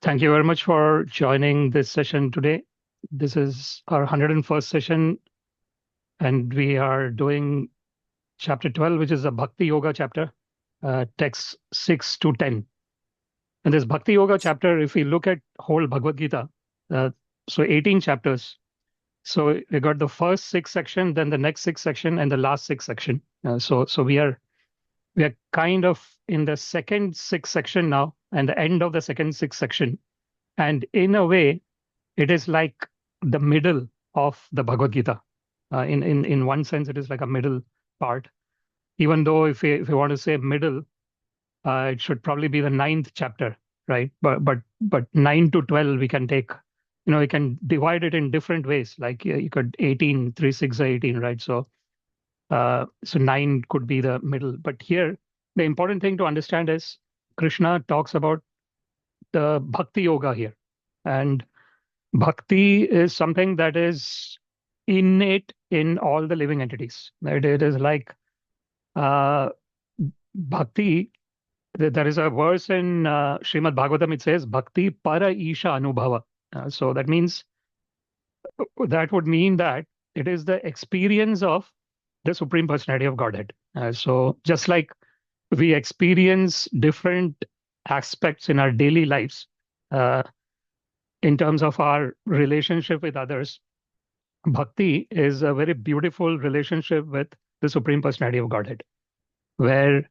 Thank you very much for joining this session today. This is our 101st session, and we are doing chapter 12, which is a Bhakti Yoga chapter, texts 6 to 10. In this Bhakti Yoga chapter, if we look at whole Bhagavad-Gita, so 18 chapters. So we got the first six section, then the next six section, and the last six section. So we are kind of in the second six section now, and the end of the second six section. And in a way, it is like the middle of the Bhagavad Gita. In one sense, it is like a middle part. Even though if you want to say middle, it should probably be the ninth chapter, right? But 9 to 12 we can take. We can divide it in different ways. Like you could 18, 3, 6, 18, right? So 9 could be the middle. But here, the important thing to understand is Krishna talks about the Bhakti Yoga here, and Bhakti is something that is innate in all the living entities. It is like uh, Bhakti. There is a verse in Srimad Bhagavatam. It says Bhakti para Isha Anubhava. So that would mean that it is the experience of the Supreme Personality of Godhead. So just like we experience different aspects in our daily lives uh, in terms of our relationship with others, Bhakti is a very beautiful relationship with the Supreme Personality of Godhead, where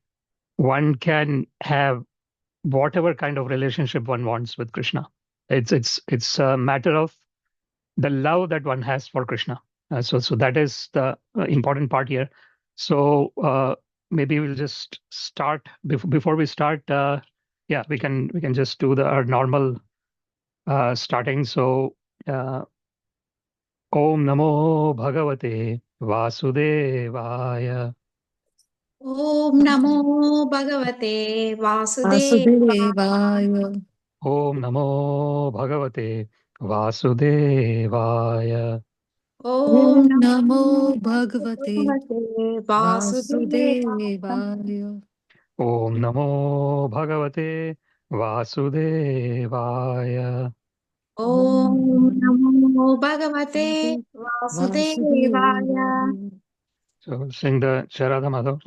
one can have whatever kind of relationship one wants with Krishna. It's a matter of the love that one has for Krishna. So that is the important part here. So maybe we'll just start before we start. Yeah, we can just do our normal starting. So. Om Namo Bhagavate Vasudevaya. Om Namo Bhagavate Vasudevaya. वासुदेवाय Om Namo Bhagavate Vasudevaya. Om ॐ Namo नमो भगवते Bhagavate Vasudevaya. वासुदेवाय Om Namo Bhagavate Vasudevaya. ॐ Om Namo Bhagavate Vasudevaya. वासुदेवाय So sing the Sharada Madhav.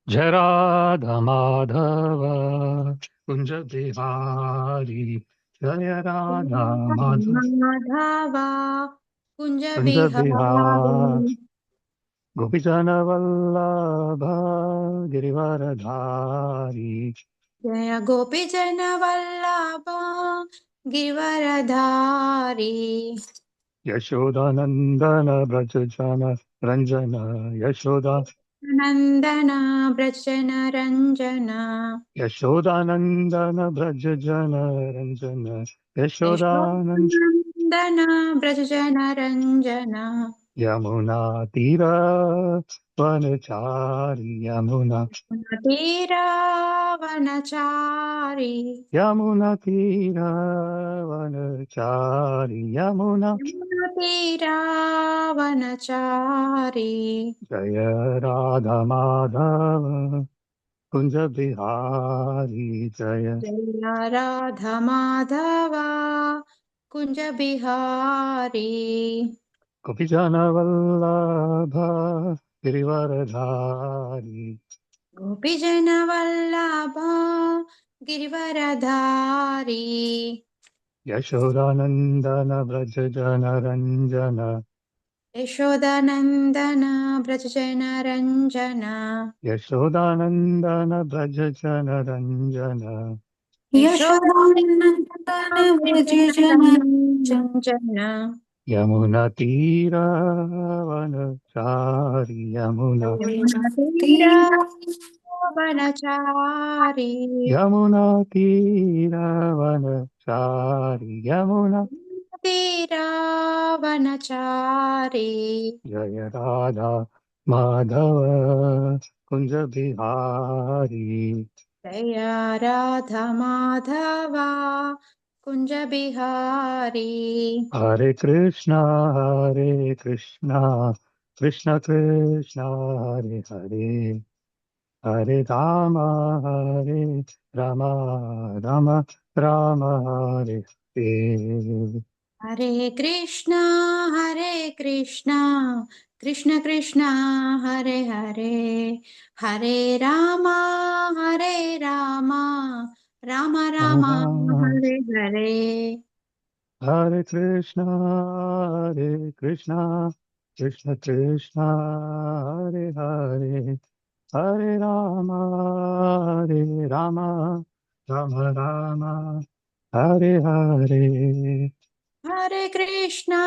Jai Radha Madhava Kunja Bihari. Jai Radha Madhava Madhava Kunja Kunja Bihari. Bihari. Gopijana Vallabha Girivaradhari. Jaya Gopi Jana Vallabha Givaradhari. Yashodanandana Brajajana Ranjana Nandana Brajana Ranjana Yashodanandana Brajajana Ranjana Yashodanand Yashodanandana Brajana Ranjana Yamuna Tira Vanachari Tira Vanachari Yamuna Tira Vanachari Yamuna Tira Vanachari Jaya Radha Madhava Kunja Bihari Jaya Jaya Radha Madhava Kunja Bihari Gopijana Vallabha Girivaradhari Gopijana Vallabha Girivaradhari Yashodanandana Brajajana Ranjana Yashodanandana Brajana Ranjana Yashodanandana Brajajana Ranjana Yashodanandan व्रजजन Ranjana Yamuna Tira Vanachari Yamuna Tira Vanachari Yamuna Tira Vanachari Yamuna Tira Vanachari Jaya Radha Madhava Kunja Bihari Jaya Radha Madhava Kunja Bihari Hare Krishna Krishna Krishna Hare Hare Hare Rama, Rama Rama, Hare Hare. Hare Krishna, Krishna Krishna, Hare Hare, Hare Rama, Rama Rama, Hare Hare. Hare Krishna, Krishna Krishna, Hare Hare, Hare Rama, Rama Rama, Hare Hare. Hare Krishna,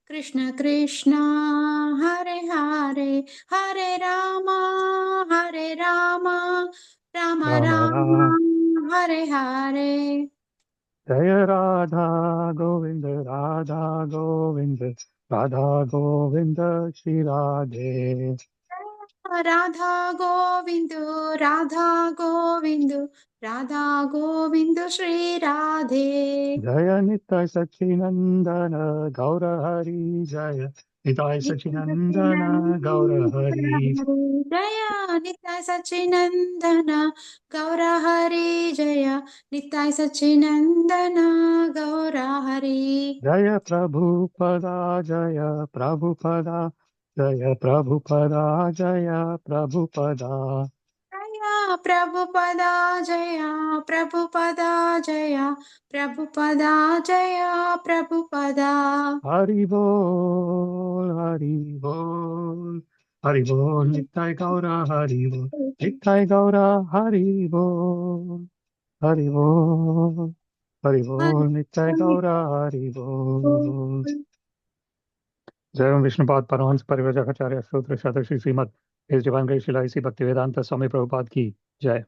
Krishna Krishna, Hare Hare, Hare Rama, Rama Rama Rama, Rama. Hare Hare. Jaya Radha Govinda, Radha Govinda, Radha Govinda, Shri Radhe. Radha Govindu, Radha Govindu, Radha Govindu, Shri Radhe. Jaya Nitai Sachinandana Gaura Hari Jaya Nitai Sachinandana Gaura Hari Jaya Nitai Sachinandana Gaura Hari Jaya Nitai Sachinandana Gaura Hari. Jaya Prabhupada Jaya Prabhupada Jaya Prabhupada Jaya Prabhupada Jaya Prabhupada Jaya Prabhupada Jaya Prabhupada Jaya Prabhupada. Hari Bol Hari Bol Hari Bol Nitai Gaura Hari Bol Nitai Gaura Hari Bol Hari Bol Hari Bol Nitai Gaura Hari Bol. जय ओम विष्णुपाद परमहंस परिव्राजकाचार्य सूत्र शतश्री श्रीमद इस divine grace शिला इसी भक्ति वेदांत स्वामी प्रभुपाद की जय।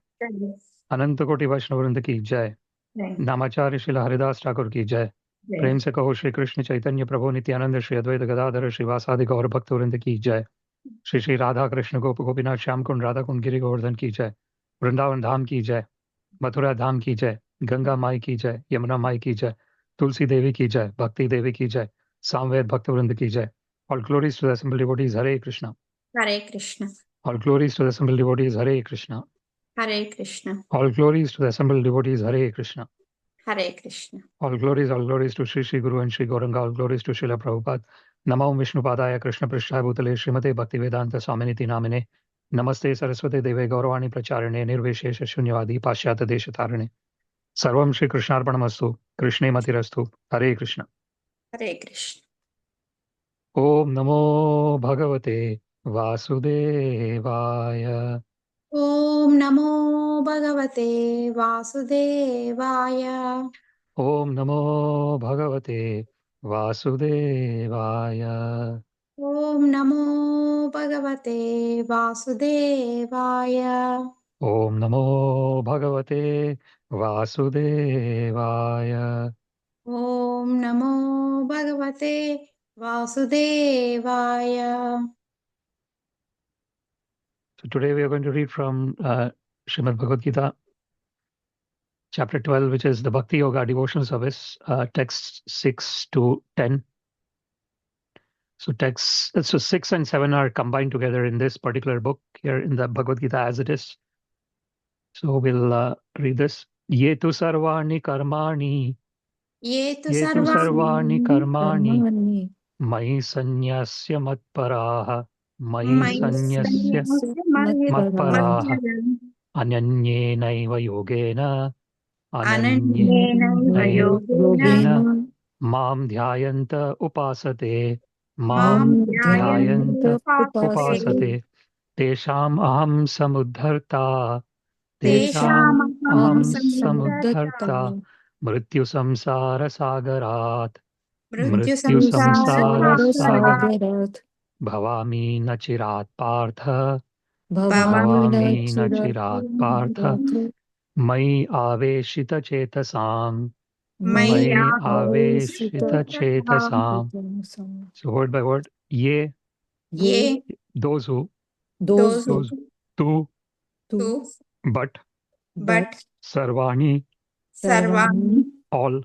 अनंत कोटि वैष्णव वृंद की जय। नामाचार्य शिला हरिदास ठाकुर की जय। प्रेम से कहो श्री कृष्ण चैतन्य प्रभु नित्यानंद श्री अद्वैत गदाधर श्रीवासादि गौर भक्त वृंद की जय। श्री श्री राधा कृष्ण गोप गोपीनाथ श्याम कुंड राधा कुंड गिरि गोवर्धन की जय। वृंदावन धाम की जय। मथुरा धाम की जय। गंगा माई की जय। यमुना माई की जय। तुलसी देवी की जय। भक्ति देवी की जय। सामवेद भक्त वृंद की जय। All glories to the assembled devotees. Hare Krishna. Hare Krishna. All glories to the assembled devotees. Hare Krishna. Hare Krishna. All glories to the assembled devotees. Hare Krishna. Hare Krishna. All glories to Sri Sri Guru and Sri Gauranga. All glories to Srila Prabhupada. Namo Vishnupadaya Krishna Prishthaya Bhutale Srimate Bhaktivedanta Swaminiti Namine. Namaste Saraswate Deve Gauravani Pracharine Nirvishesha Shunyavadi Pashyata Deshatarine. Sarvam Shri Krishnarpanamastu. Krishne Matirastu. Hare Krishna. Hare Krishna. Om Namo Bhagavate Vasudevaya. Om Namo Bhagavate Vasudevaya. Om Namo Bhagavate Vasudevaya. Om Namo Bhagavate Vasudevaya. Om Namo Bhagavate Vasudevaya. Om Namo Bhagavate Vasudevaya. So today we are going to read from Srimad Bhagavad-Gita, chapter 12, which is the Bhakti Yoga devotional service, texts 6 to 10. So 6 and 7 are combined together in this particular book here in the Bhagavad-Gita as it is. So we'll read this. Ye tu sarvani karmani Ye tu Ye tu sarvani sarvani karmani कर्माणि Mai sanyasya matparaha Mai Mai sanyasya मत्पराः matparaha Anyanyenaiva yogena Ananyenaiva yogena Ananyenaiva योगेन Mam dhyayanta upasate मां Mam Mam ध्यायन्त dhyayanta Dhyayanupasate उपासते upasate Tesham aham samudharta तेषाम् Tesham अहं aham Teshamaham समुद्धर्ता samudharta Mrityu samsara sagarat Mrityu Mrityu samsara samsara sagar संसारसागरात् Bhavami na chirat partha भवामि न Bhavami na chirat partha चिरकात् Mai aveshita chetasam Maya Mai मय्यावेशित aveshita chetasam. So word by word, ye, ये Ye, those who, those दोषु those tu, तु who, but, but sarvani, सर्वाणि Sarvani, all,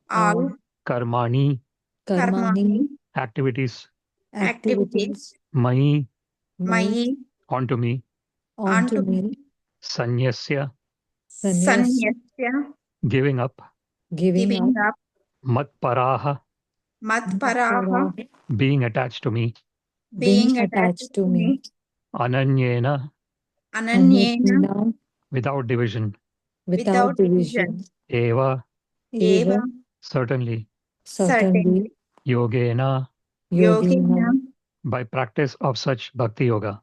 all karmani, कर्माणि Karmani, activities, activities, activities mai, मयि Mayi, onto me, onto me, sanyasya, sannyas, giving up, giving up, matparaha, para, being attached to me, being attached to me, ananyena, anyena, without division, without division, eva, eva, certainly, certainly, yogena, yogena, by practice of such bhakti yoga,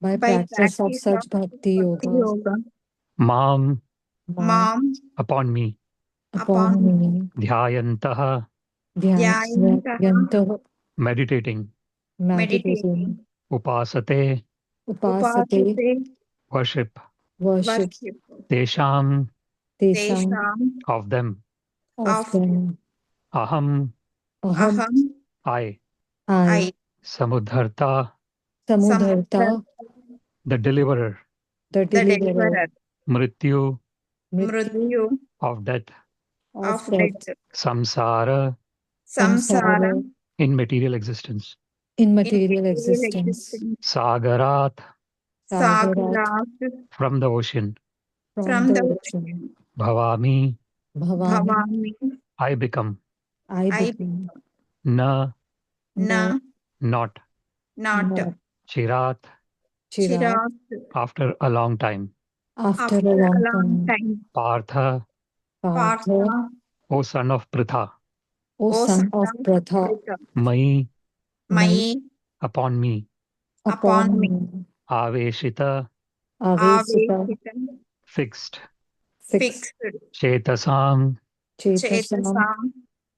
by practice of such bhakti yoga, mam, mam, upon me, upon me, dhyayantaha, dhyantaha, meditating, meditating, upasate, upasate, worship, worship, tesham, tesam, of them, of them, aham, aham, I, I, samudharta, samudharta, the deliverer, the deliverer, mrityu, mrityu, of death, of death, samsara, samsara, in material existence, in material existence, sagarat, sagarat, from the ocean, from the ocean, bhavami, bhavami, I become, I become, na, na, not, not, chirat, chirat, after a long time, after a long time, partha, partha, O son of pritha, O son of Pratha, mai, mai, upon me, upon me, aveshita, avesita, fixed, fixed, chetasam, chetasam,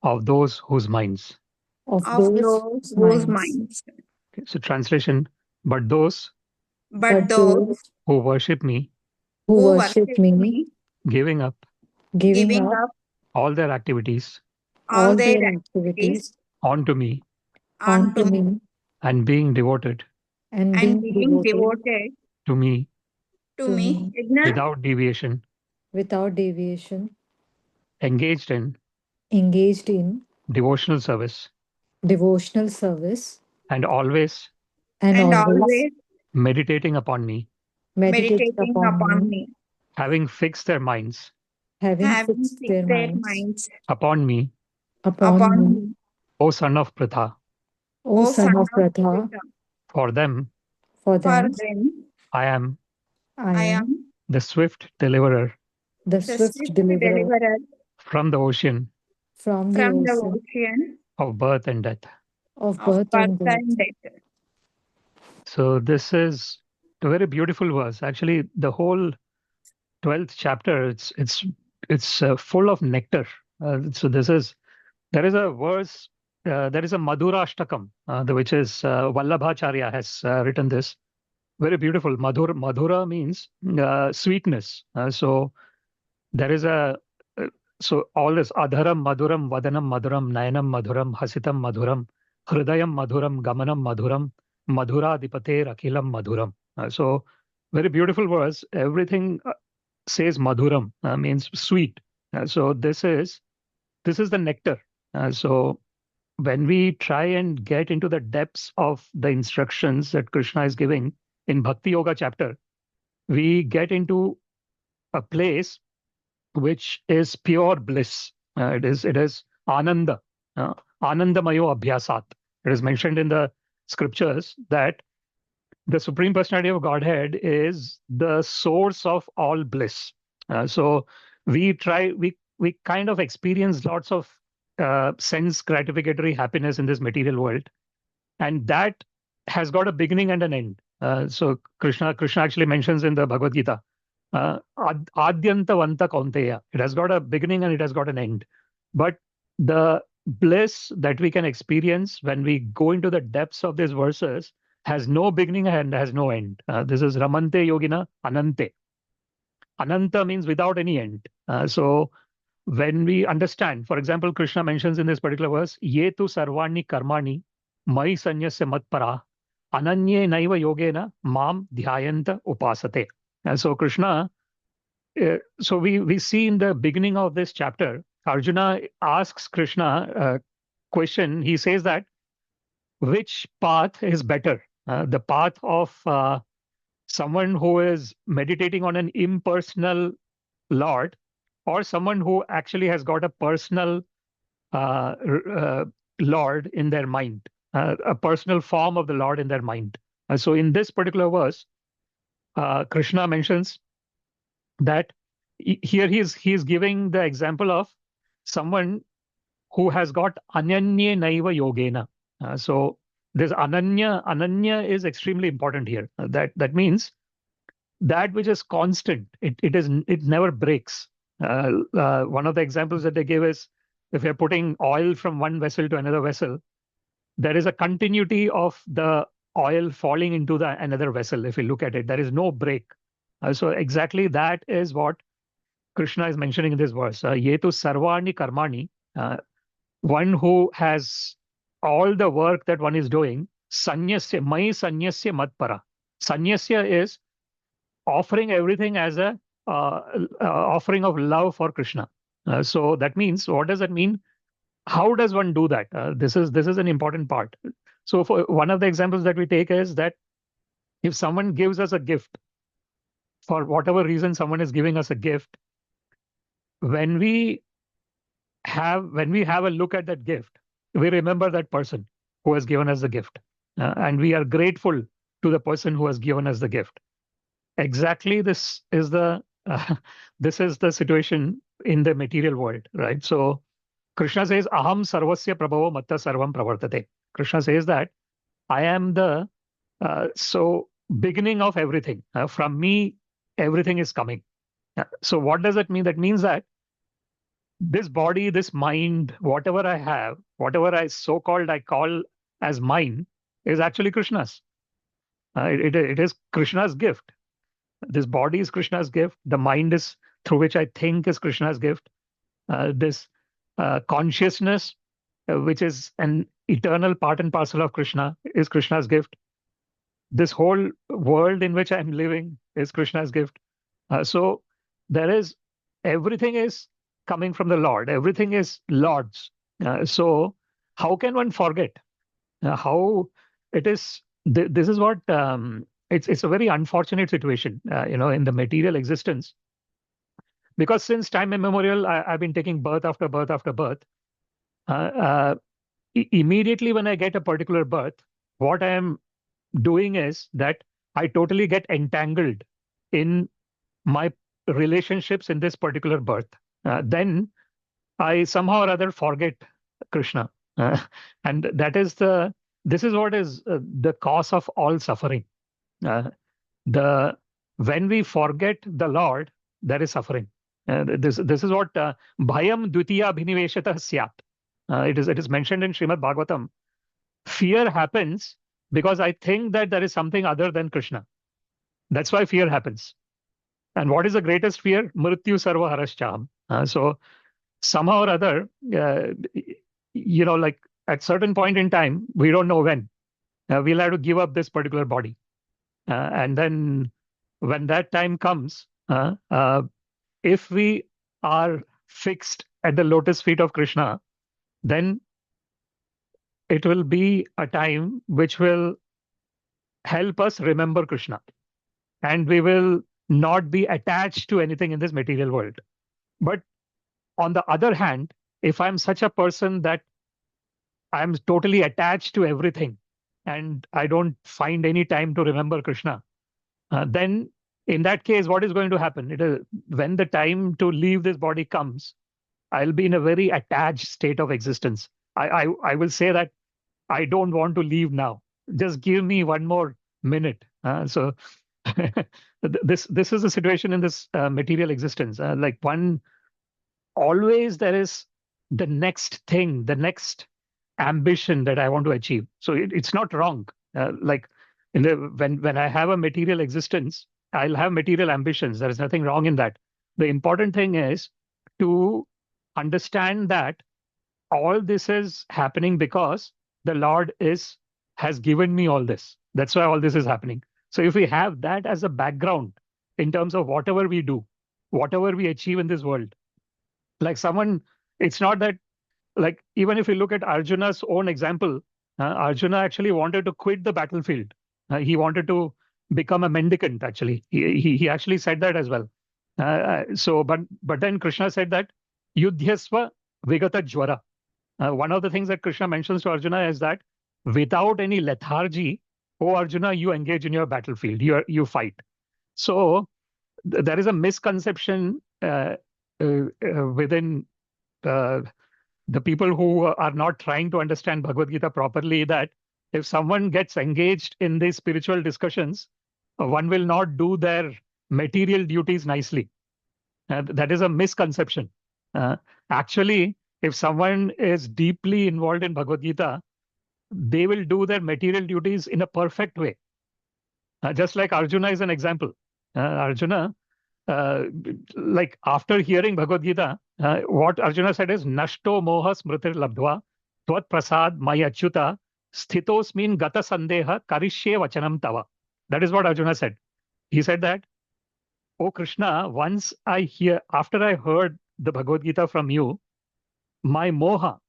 of those whose minds. of those whose minds. Okay, so translation, but those But those who worship me, who worship me, giving up giving up all their activities all their activities onto me onto me and being devoted and being devoted to me to me without deviation, without deviation, engaged in engaged in devotional service, devotional service, and always and always meditating upon me, meditating upon me, having fixed their minds having fixed their minds upon me, upon me, O son of Pritha. O son of Pratha, For them, for them I am I am the swift deliverer the swift deliverer from the ocean from the ocean of birth and death. of birth and death. So this is a very beautiful verse. Actually, the whole 12th chapter, it's full of nectar. So there is a verse, there is a Madhurashtakam, which is Vallabhacharya has written this. Very beautiful. Madhura means sweetness. So there is so all this adharam madhuram, vadanam madhuram, nayanam madhuram, hasitam madhuram, hridayam madhuram, gamanam madhuram, madhuradipate akilam madhuram. So very beautiful verse. Everything says madhuram, means sweet. So this is the nectar. So when we try and get into the depths of the instructions that Krishna is giving in Bhakti Yoga chapter, we get into a place which is pure bliss. It is ananda, anandamayo abhyasat. It is mentioned in the scriptures that the Supreme Personality of Godhead is the source of all bliss. So we kind of experience lots of sense gratificatory happiness in this material world, and that has got a beginning and an end. So Krishna actually mentions in the Bhagavad-Gita, Adyantavanta Kaunteya. It has got a beginning and it has got an end. But the bliss that we can experience when we go into the depths of these verses has no beginning and has no end. This is Ramante Yogina Anante. Ananta means without any end. So when we understand, for example, Krishna mentions in this particular verse, Ye tu sarvani karmani mai sanyasya matpara ananye naiva yogena mam dhyayanta upasate. And so Krishna, so we see in the beginning of this chapter, Arjuna asks Krishna a question. He says that which path is better, the path of someone who is meditating on an impersonal Lord, or someone who actually has got a personal Lord in their mind, a personal form of the Lord in their mind. So in this particular verse, Krishna mentions that here he is giving the example of someone who has got ananya naiva yogena. So this ananya is extremely important here. That means that which is constant, it never breaks. One of the examples that they give is, if you're putting oil from one vessel to another vessel, there is a continuity of the oil falling into the another vessel. If you look at it, there is no break. So exactly that is what Krishna is mentioning in this verse. Yetu sarvani karmani, one who has all the work that one is doing, sanyasya, mai sanyasya matpara. Sanyasya is offering everything as a offering of love for Krishna. So that means, what does that mean? How does one do that? This is an important part. So for one of the examples that we take is that if someone gives us a gift, for whatever reason someone is giving us a gift, when we have a look at that gift, we remember that person who has given us the gift, and we are grateful to the person who has given us the gift. Exactly, this is the this is the situation in the material world, right? So Krishna says, "Aham sarvasya prabhavo matta sarvam pravartate." Krishna says that I am the so beginning of everything. From me, everything is coming. So what does that mean? That means that this body, this mind, whatever I have, whatever I call as mine, is actually Krishna's. It is Krishna's gift. This body is Krishna's gift. The mind is through which I think is Krishna's gift. This consciousness, which is an eternal part and parcel of Krishna, is Krishna's gift. This whole world in which I'm living is Krishna's gift. So there is, everything is coming from the Lord. Everything is Lord's. So how can one forget? How it is? This is what it's a very unfortunate situation, in the material existence, because since time immemorial, I've been taking birth after birth after birth. Immediately when I get a particular birth, what I am doing is that I totally get entangled in my relationships in this particular birth. Then I somehow or other forget Krishna, and this is what is the cause of all suffering. When we forget the Lord, there is suffering. This is what bhayam dvitiya abhiniveshatah syat. It is mentioned in Srimad Bhagavatam. Fear happens because I think that there is something other than Krishna. That's why fear happens. And what is the greatest fear? Mrityu sarva harascham. So somehow or other, like at certain point in time, we don't know when, we'll have to give up this particular body. And then when that time comes, if we are fixed at the lotus feet of Krishna, then it will be a time which will help us remember Krishna. And we will not be attached to anything in this material world. But on the other hand, if I'm such a person that I'm totally attached to everything and I don't find any time to remember Krishna, then in that case, what is going to happen? It is when the time to leave this body comes, I'll be in a very attached state of existence. I will say that I don't want to leave now. Just give me one more minute. So this is the situation in this material existence. Like one, always there is the next thing, the next ambition that I want to achieve. So it's not wrong. Like when I have a material existence, I'll have material ambitions. There is nothing wrong in that. The important thing is to understand that all this is happening because the Lord has given me all this. That's why all this is happening. So if we have that as a background in terms of whatever we do, whatever we achieve in this world, like someone, it's not that, like even if you look at Arjuna's own example, Arjuna actually wanted to quit the battlefield. He wanted to become a mendicant. Actually, he actually said that as well. But then Krishna said that yudhyasva vigata jwara. One of the things that Krishna mentions to Arjuna is that without any lethargy, oh Arjuna, you engage in your battlefield. You fight. So there is a misconception within the people who are not trying to understand Bhagavad Gita properly, that if someone gets engaged in these spiritual discussions, one will not do their material duties nicely. That is a misconception. Actually, if someone is deeply involved in Bhagavad Gita, they will do their material duties in a perfect way. Just like Arjuna is an example. Arjuna, like after hearing Bhagavad Gita, what Arjuna said is, Nashto moha smritir labdva, tvat prasad mai achyuta, sthitosmin gata sandeha karishye vachanam tava. That is what Arjuna said. He said that, oh Krishna, after I heard the Bhagavad Gita from you, my moha,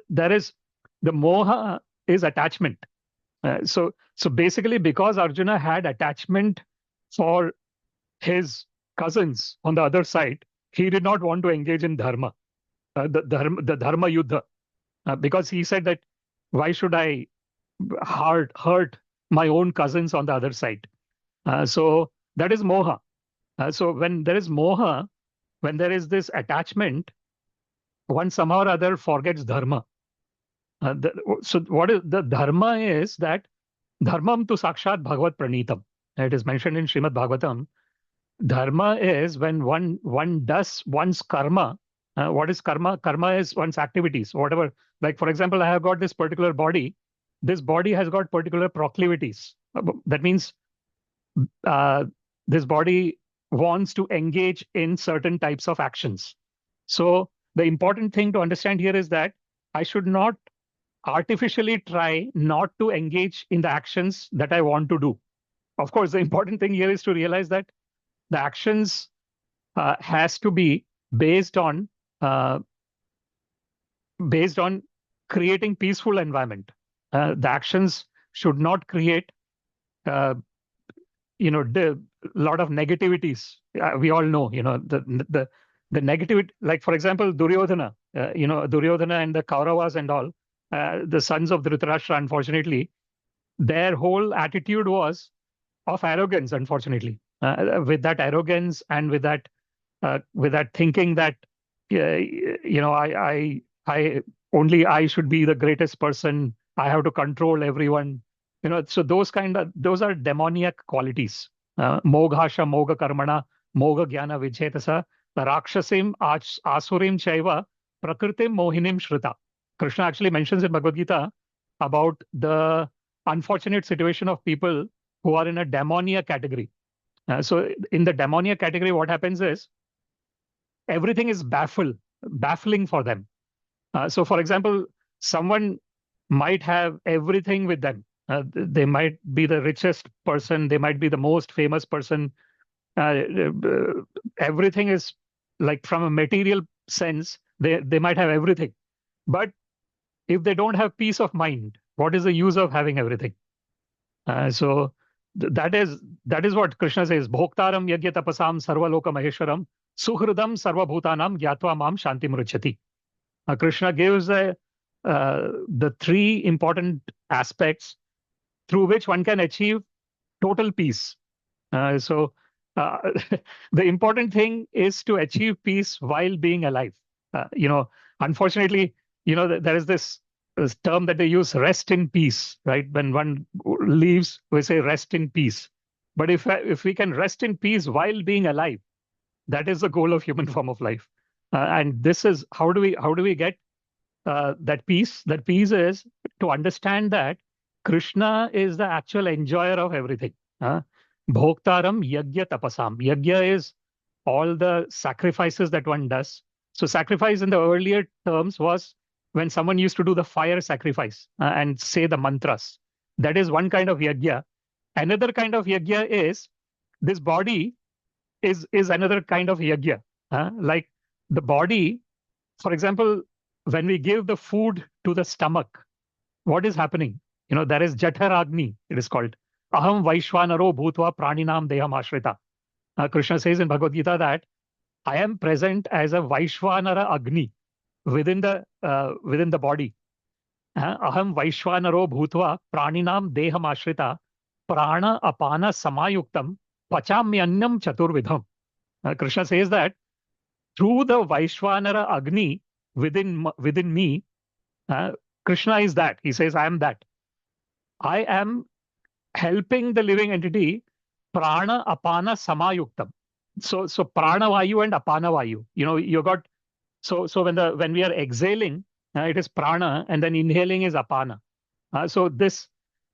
there is, the moha is attachment. So basically, because Arjuna had attachment for his cousins on the other side, he did not want to engage in dharma, the dharma yuddha, because he said that, why should I hurt my own cousins on the other side? So that is moha. So when there is moha, when there is this attachment, one somehow or other forgets dharma. So what is the dharma is that dharmam tu sakshat bhagavat pranitam. It is mentioned in Srimad Bhagavatam. Dharma is when one does one's karma. What is karma? Karma is one's activities, whatever. Like, for example, I have got this particular body. This body has got particular proclivities. That means this body wants to engage in certain types of actions. So the important thing to understand here is that I should not artificially try not to engage in the actions that I want to do. Of course, the important thing here is to realize that the actions has to be based on creating peaceful environment. The actions should not create lot of negativities. We all know, the negativity. Like, for example, Duryodhana, Duryodhana and the Kauravas and all, the sons of Dhritarashtra, unfortunately, their whole attitude was of arrogance, unfortunately. With that arrogance and with that thinking that I should be the greatest person. I have to control everyone. So those are demoniac qualities. Moghasha, moga karmana, moga jnana vichetasa, rakshasim asurim chaiva, prakritim mohinim shrita. Krishna actually mentions in Bhagavad Gita about the unfortunate situation of people who are in a demoniac category. So in the demoniac category, what happens is everything is baffling for them. So for example, someone might have everything with them. They might be the richest person. They might be the most famous person. Everything is like, from a material sense, they might have everything. But if they don't have peace of mind, what is the use of having everything? So that is what Krishna says. Bhoktaram yagya tapasam sarvaloka maheshwaram suhridam sarvabhutanam gyatva mam shanti mruchati. Krishna gives the three important aspects through which one can achieve total peace. So the important thing is to achieve peace while being alive. Unfortunately, there is this term that they use, rest in peace, right? When one leaves, we say rest in peace. But if we can rest in peace while being alive, that is the goal of human form of life. And this is how do we get that peace? That peace is to understand that Krishna is the actual enjoyer of everything. Bhoktaram yagya tapasam. Yagya is all the sacrifices that one does. So sacrifice in the earlier terms was when someone used to do the fire sacrifice and say the mantras. That is one kind of yagya. Another kind of yagya is this body is another kind of yagya. Like the body, for example, when we give the food to the stomach, what is happening? There is Jathar Agni, it is called. aham vaishvanaro bhutva praninam deham ashrita. Krishna says in Bhagavad-Gita that I am present as a Vaishvanara Agni within the body. Aham Vaishvanaro bhutva praninam deham ashrita prana apana samayuktam pachamyannam chaturvidham. Krishna says that through the Vaishvanara Agni within me, Krishna is that. He says, I am that. I am helping the living entity prana apana samayuktam. So prana vayu and apana vayu. You got so when we are exhaling, it is prana, and then inhaling is apana. So this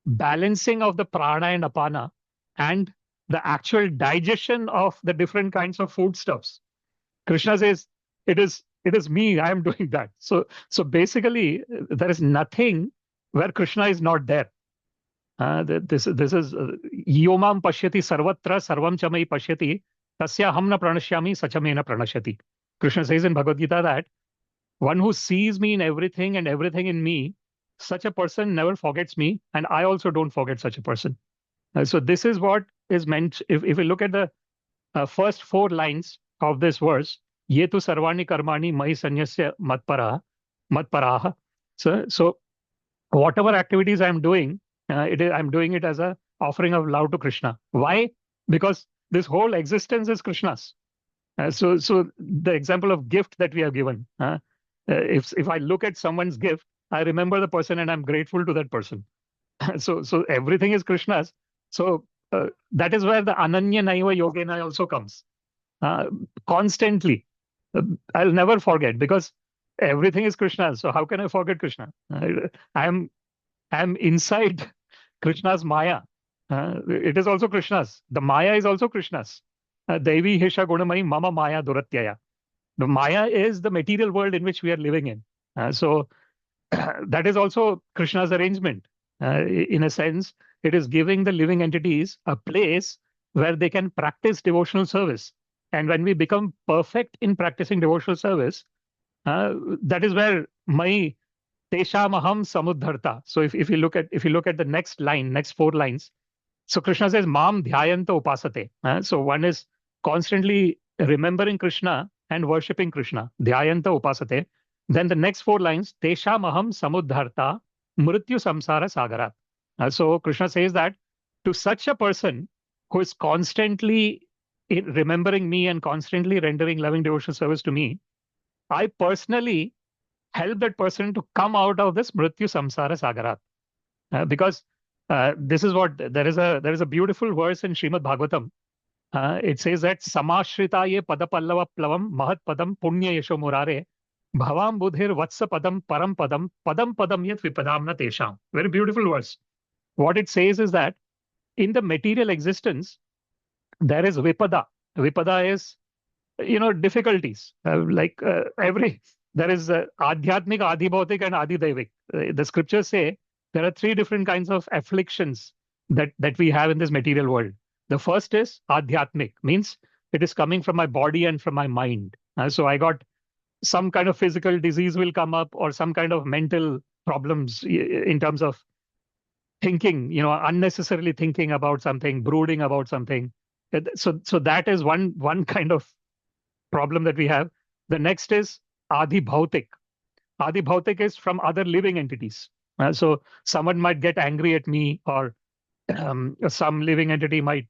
balancing of the prana and apana and the actual digestion of the different kinds of foodstuffs. Krishna says, it is me, I am doing that. So basically, there is nothing where Krishna is not there. This is Yomam pashyati sarvatra sarvam chamai pashyati tasya hamna pranashyami sachamena pranashyati. Krishna says in Bhagavad Gita that one who sees me in everything and everything in me, such a person never forgets me, and I also don't forget such a person. So this is what is meant. If we look at the first 4 lines of this verse, Yetu sarvani karmani mai sanyasya matparaha. So whatever activities I'm doing, I'm doing it as a offering of love to Krishna. Why? Because this whole existence is Krishna's. So the example of gift that we have given, if I look at someone's gift, I remember the person and I'm grateful to that person. So everything is Krishna's. So that is where the Ananya Naiva Yogena also comes. Constantly. I'll never forget, because everything is Krishna's. So how can I forget Krishna? I'm inside Krishna's Maya. It is also Krishna's. The Maya is also Krishna's. Devi Hisha Gunamai Mama Maya Duratyaya. The Maya is the material world in which we are living in. So that is also Krishna's arrangement. In a sense, it is giving the living entities a place where they can practice devotional service. And when we become perfect in practicing devotional service, that is where my teshamaham samudharta. So if you look at the next 4 lines, so Krishna says mam dhyayanta upasate. So one is constantly remembering Krishna and worshipping Krishna. Dhyayanta upasate. Then the next 4 lines, teshamaham samudharta mrityu samsara sagarat. So Krishna says that to such a person who is constantly remembering me and constantly rendering loving devotional service to me, I personally help that person to come out of this mrityu samsara sagarat. Because this is what there is a beautiful verse in Srimad Bhagavatam. It says that samashritaye padapallava plavam mahat padam punya yesho murare bhavam budhir vatsa padam padam yat vipadamna tesham. Very beautiful verse. What it says is that in the material existence, there is vipada. Vipada is, difficulties. There is adhyatmik, adhibhautik, and adhidaivik. The scriptures say there are 3 different kinds of afflictions that we have in this material world. The first is adhyatmik, means it is coming from my body and from my mind. So I got some kind of physical disease will come up, or some kind of mental problems in terms of thinking, unnecessarily thinking about something, brooding about something. So that is one kind of problem that we have. The next is Adi Bhautik. Adi Bhautik is from other living entities. So someone might get angry at me, or some living entity might,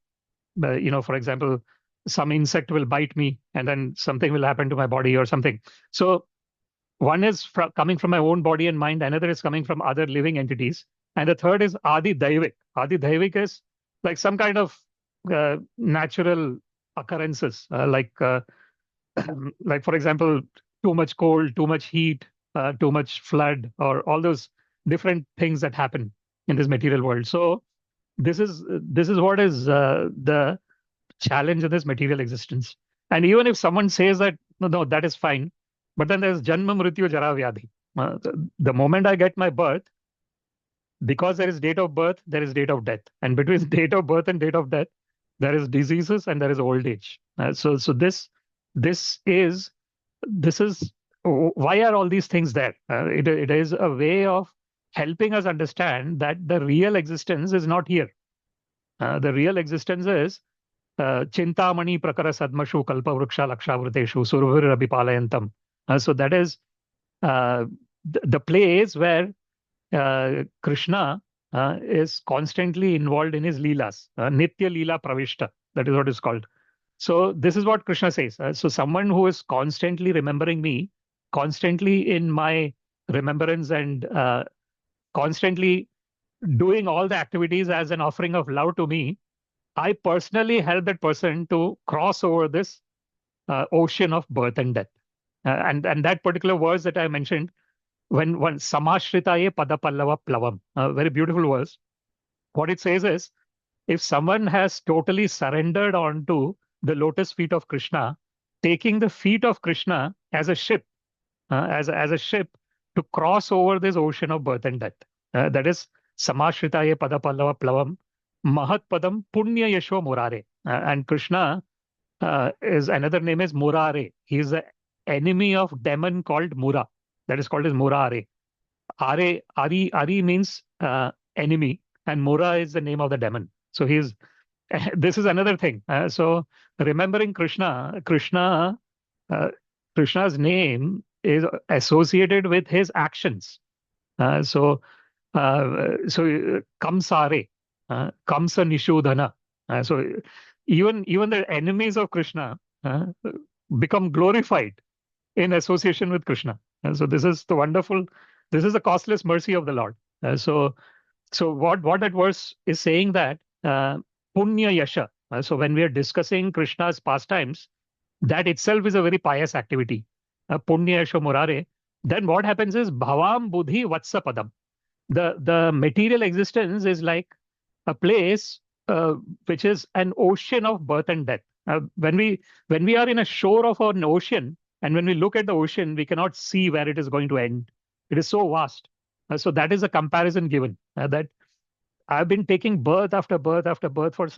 for example, some insect will bite me and then something will happen to my body or something. So one is coming from my own body and mind, another is coming from other living entities. And the third is Adi Daivik. Adi Daivik is like some kind of natural occurrences, like for example, too much cold, too much heat, too much flood, or all those different things that happen in this material world. So this is what is the challenge in this material existence. And even if someone says that no, that is fine, but then there's Janma Mrityu Jara Vyadhi. The moment I get my birth, because there is date of birth, there is date of death, and between date of birth and date of death, there is diseases and there is old age. So this is why are all these things there? It is a way of helping us understand that the real existence is not here. The real existence is Chintamani Prakara Sadmashu Kalpa Vriksha Lakshavruteshu Survir Abhipalayantam. So that is the place where Krishna is constantly involved in his leelas, Nitya Leela Pravishta. That is what is called. So this is what Krishna says. So someone who is constantly remembering me, constantly in my remembrance, and constantly doing all the activities as an offering of love to me, I personally help that person to cross over this ocean of birth and death. And that particular verse that I mentioned, when one samashritaye padapallava plavam, a very beautiful verse. What it says is, if someone has totally surrendered onto the lotus feet of Krishna, taking the feet of Krishna as a ship, as a ship to cross over this ocean of birth and death. That is samashritaye padapallava plavam mahat padam punya yasho murare. And Krishna is another name is Murare. He is the enemy of demon called Mura. That is called as Murare. Ari means enemy, and Mura is the name of the demon. So he's this is another thing. So remembering Krishna's name is associated with his actions. So Kamsare, Kamsa Nishudhana. So even the enemies of Krishna become glorified in association with Krishna. So this is the wonderful, this is the costless mercy of the Lord. So what that verse is saying that Punya Yasha. So when we are discussing Krishna's pastimes, that itself is a very pious activity. Punya Yasha Murare. Then what happens is Bhavam Buddhi Vatsa Padam. The material existence is like a place which is an ocean of birth and death. When we are in a shore of an ocean, and when we look at the ocean, we cannot see where it is going to end. It is so vast. So that is a comparison given that I've been taking birth after birth after birth for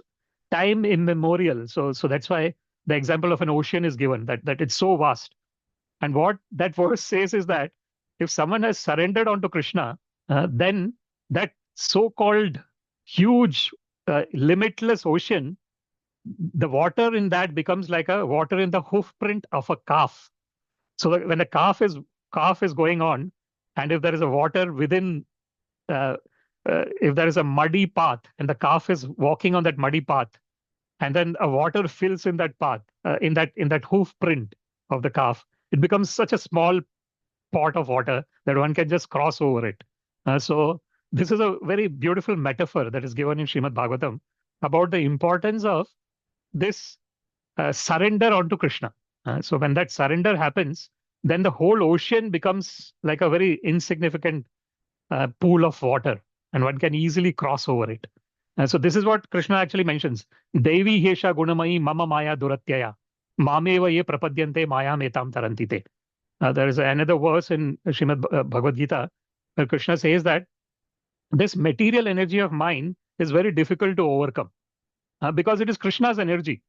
time immemorial. So that's why the example of an ocean is given, that it's so vast. And what that verse says is that if someone has surrendered onto Krishna, then that so-called huge, limitless ocean, the water in that becomes like a water in the hoof print of a calf. So when the calf is going on, and if there is a water within, if there is a muddy path and the calf is walking on that muddy path, and then a water fills in that path, in that hoof print of the calf, it becomes such a small pot of water that one can just cross over it. So this is a very beautiful metaphor that is given in Srimad Bhagavatam about the importance of this surrender onto Krishna. So when that surrender happens, then the whole ocean becomes like a very insignificant pool of water, and one can easily cross over it. So this is what Krishna actually mentions. Devi hesha gunamayi mama maya duratyaya mameva ye prapadyante maya metam tarantite. There is another verse in Srimad Bhagavad-Gita where Krishna says that this material energy of mine is very difficult to overcome because it is Krishna's energy.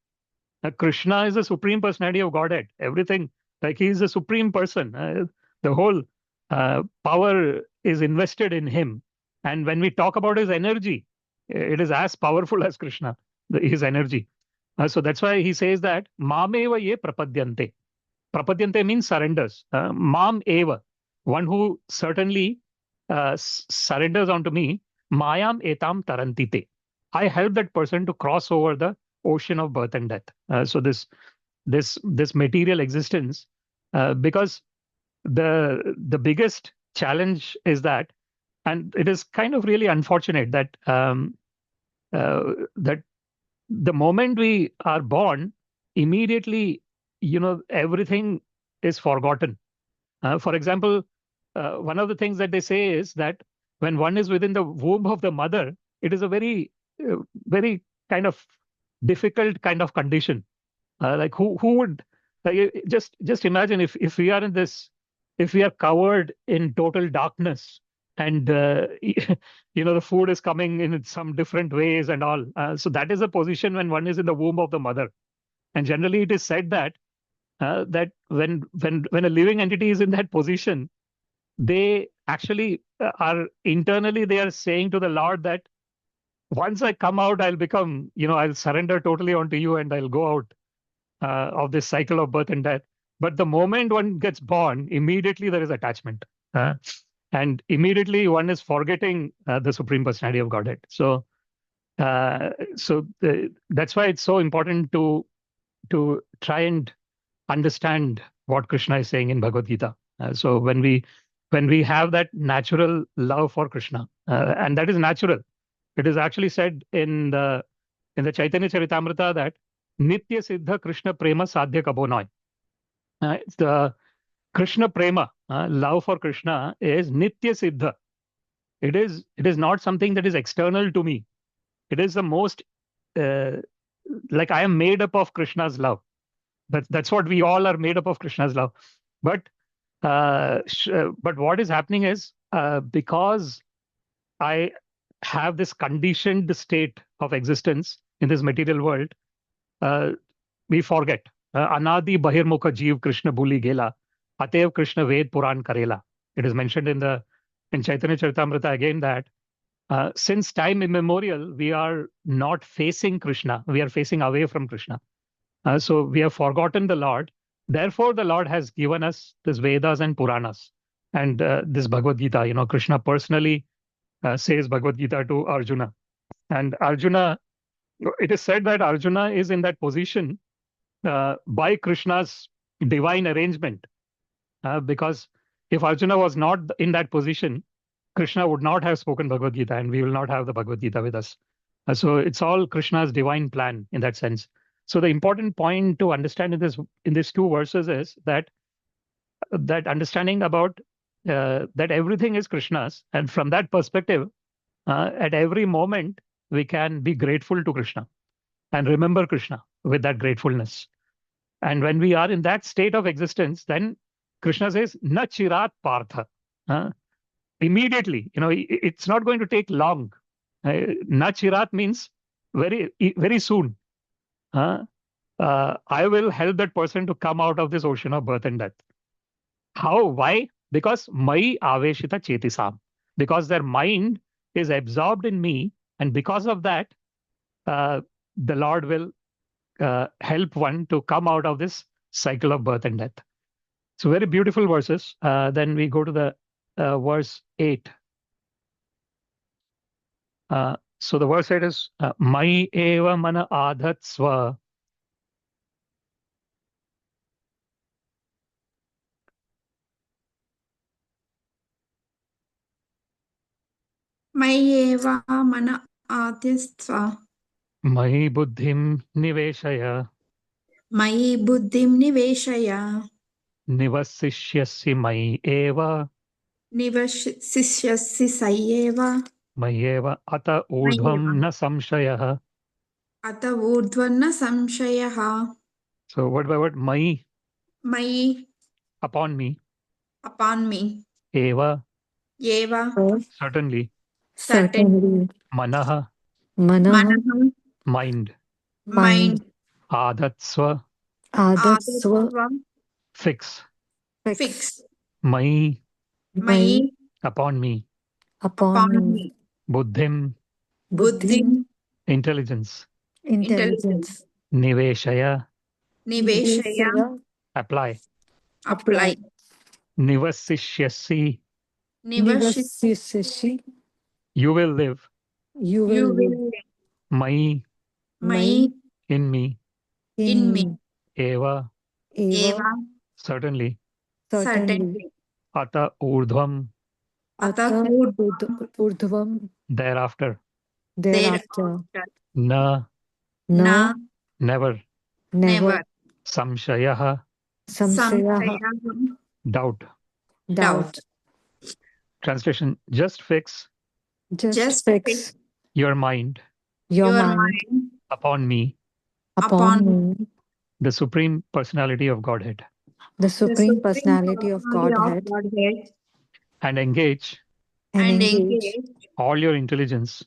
Krishna is the supreme personality of Godhead. Everything, like he is the supreme person. The whole power is invested in him. And when we talk about his energy, it is as powerful as Krishna, his energy. So that's why he says that Mameva ye prapadyante. Prapadyante means surrenders. Mam eva, one who certainly surrenders onto me. Mayam etam tarantite. I help that person to cross over the ocean of birth and death. So this material existence, because the biggest challenge is that, and it is kind of really unfortunate that that the moment we are born, immediately, everything is forgotten. For example, one of the things that they say is that when one is within the womb of the mother, it is a very, very kind of difficult kind of condition. Like who would just imagine if we are in this, if we are covered in total darkness, and the food is coming in some different ways and all. So that is a position when one is in the womb of the mother. And generally, it is said that that when a living entity is in that position, they actually are internally, they are saying to the Lord that once I come out, I'll become, I'll surrender totally onto you and I'll go out of this cycle of birth and death. But the moment one gets born, immediately there is attachment. Uh, and immediately one is forgetting the Supreme Personality of Godhead. That's why it's so important to try and understand what Krishna is saying in Bhagavad Gita. So when we have that natural love for Krishna, and that is natural, it is actually said in the Chaitanya Charitamrita that Nitya Siddha Krishna Prema Sadhya Kabo Noy. It's the Krishna Prema, love for Krishna is Nitya Siddha. It is not something that is external to me. It is the most like I am made up of Krishna's love. That's what we all are made up of, Krishna's love. But what is happening is because I have this conditioned state of existence in this material world, we forget. Anadi Bahirmukha Jeev Krishna Bhuli Gela, Atev Krishna Ved Puran Karela. It is mentioned in Chaitanya Charitamrita again that since time immemorial, we are not facing Krishna, we are facing away from Krishna. So we have forgotten the Lord. Therefore, the Lord has given us this Vedas and Puranas and this Bhagavad Gita. Krishna personally says Bhagavad Gita to Arjuna. And Arjuna, it is said that Arjuna is in that position by Krishna's divine arrangement. Because if Arjuna was not in that position, Krishna would not have spoken Bhagavad Gita and we will not have the Bhagavad Gita with us. So it's all Krishna's divine plan in that sense. So the important point to understand in these two verses is that understanding about that everything is Krishna's, and from that perspective, at every moment we can be grateful to Krishna and remember Krishna with that gratefulness. And when we are in that state of existence, then Krishna says, "Na chirat partha." Immediately, it's not going to take long. Na chirat means very, very soon. I will help that person to come out of this ocean of birth and death. How? Why? Because mai aveshita chetisam. Because their mind is absorbed in me, and because of that, the Lord will help one to come out of this cycle of birth and death. So very beautiful verses. Then we go to the verse 8. So the verse 8 is Mai eva mana adhatsva. Mayeva mana adhyastva. Mai buddhim niveshaya. Mayi buddhim niveshaya. Nivasishyasi mai eva. Nivasishyasi sayeva. Mayeva ata urdhvam na samshayah. Ata urdhvanna samshayaha. So word by word, mai, Mayi upon me, upon me. eva, Yeva certainly, Certainly. manaha, Manaha. manaha mind, mind. adatsva, Adatsva. Adatsva fix, fix. mai, Mayi upon me, Upon upon me. me. buddhim, Buddhim intelligence, Intelligence. niveshaya, niveshaya. Niveshaya. apply, Apply. nivasishyasi, Nivasisyashi. you will live, You You will live. will mai, Mayi in me, in me. eva, Eva. Eva certainly, Certainly. ata urdhvam, Ata Ata urdhvam urdhvam. thereafter, Thereafter. na, na never, never. samshayah, Samshayaha. Samshayaham doubt. Doubt. Translation, just fix Just fix your mind your your mind mind upon me, upon upon me, the Supreme Personality of Godhead, the the Supreme Supreme Personality of Personality of Godhead, Godhead and engage and and engage engage all your intelligence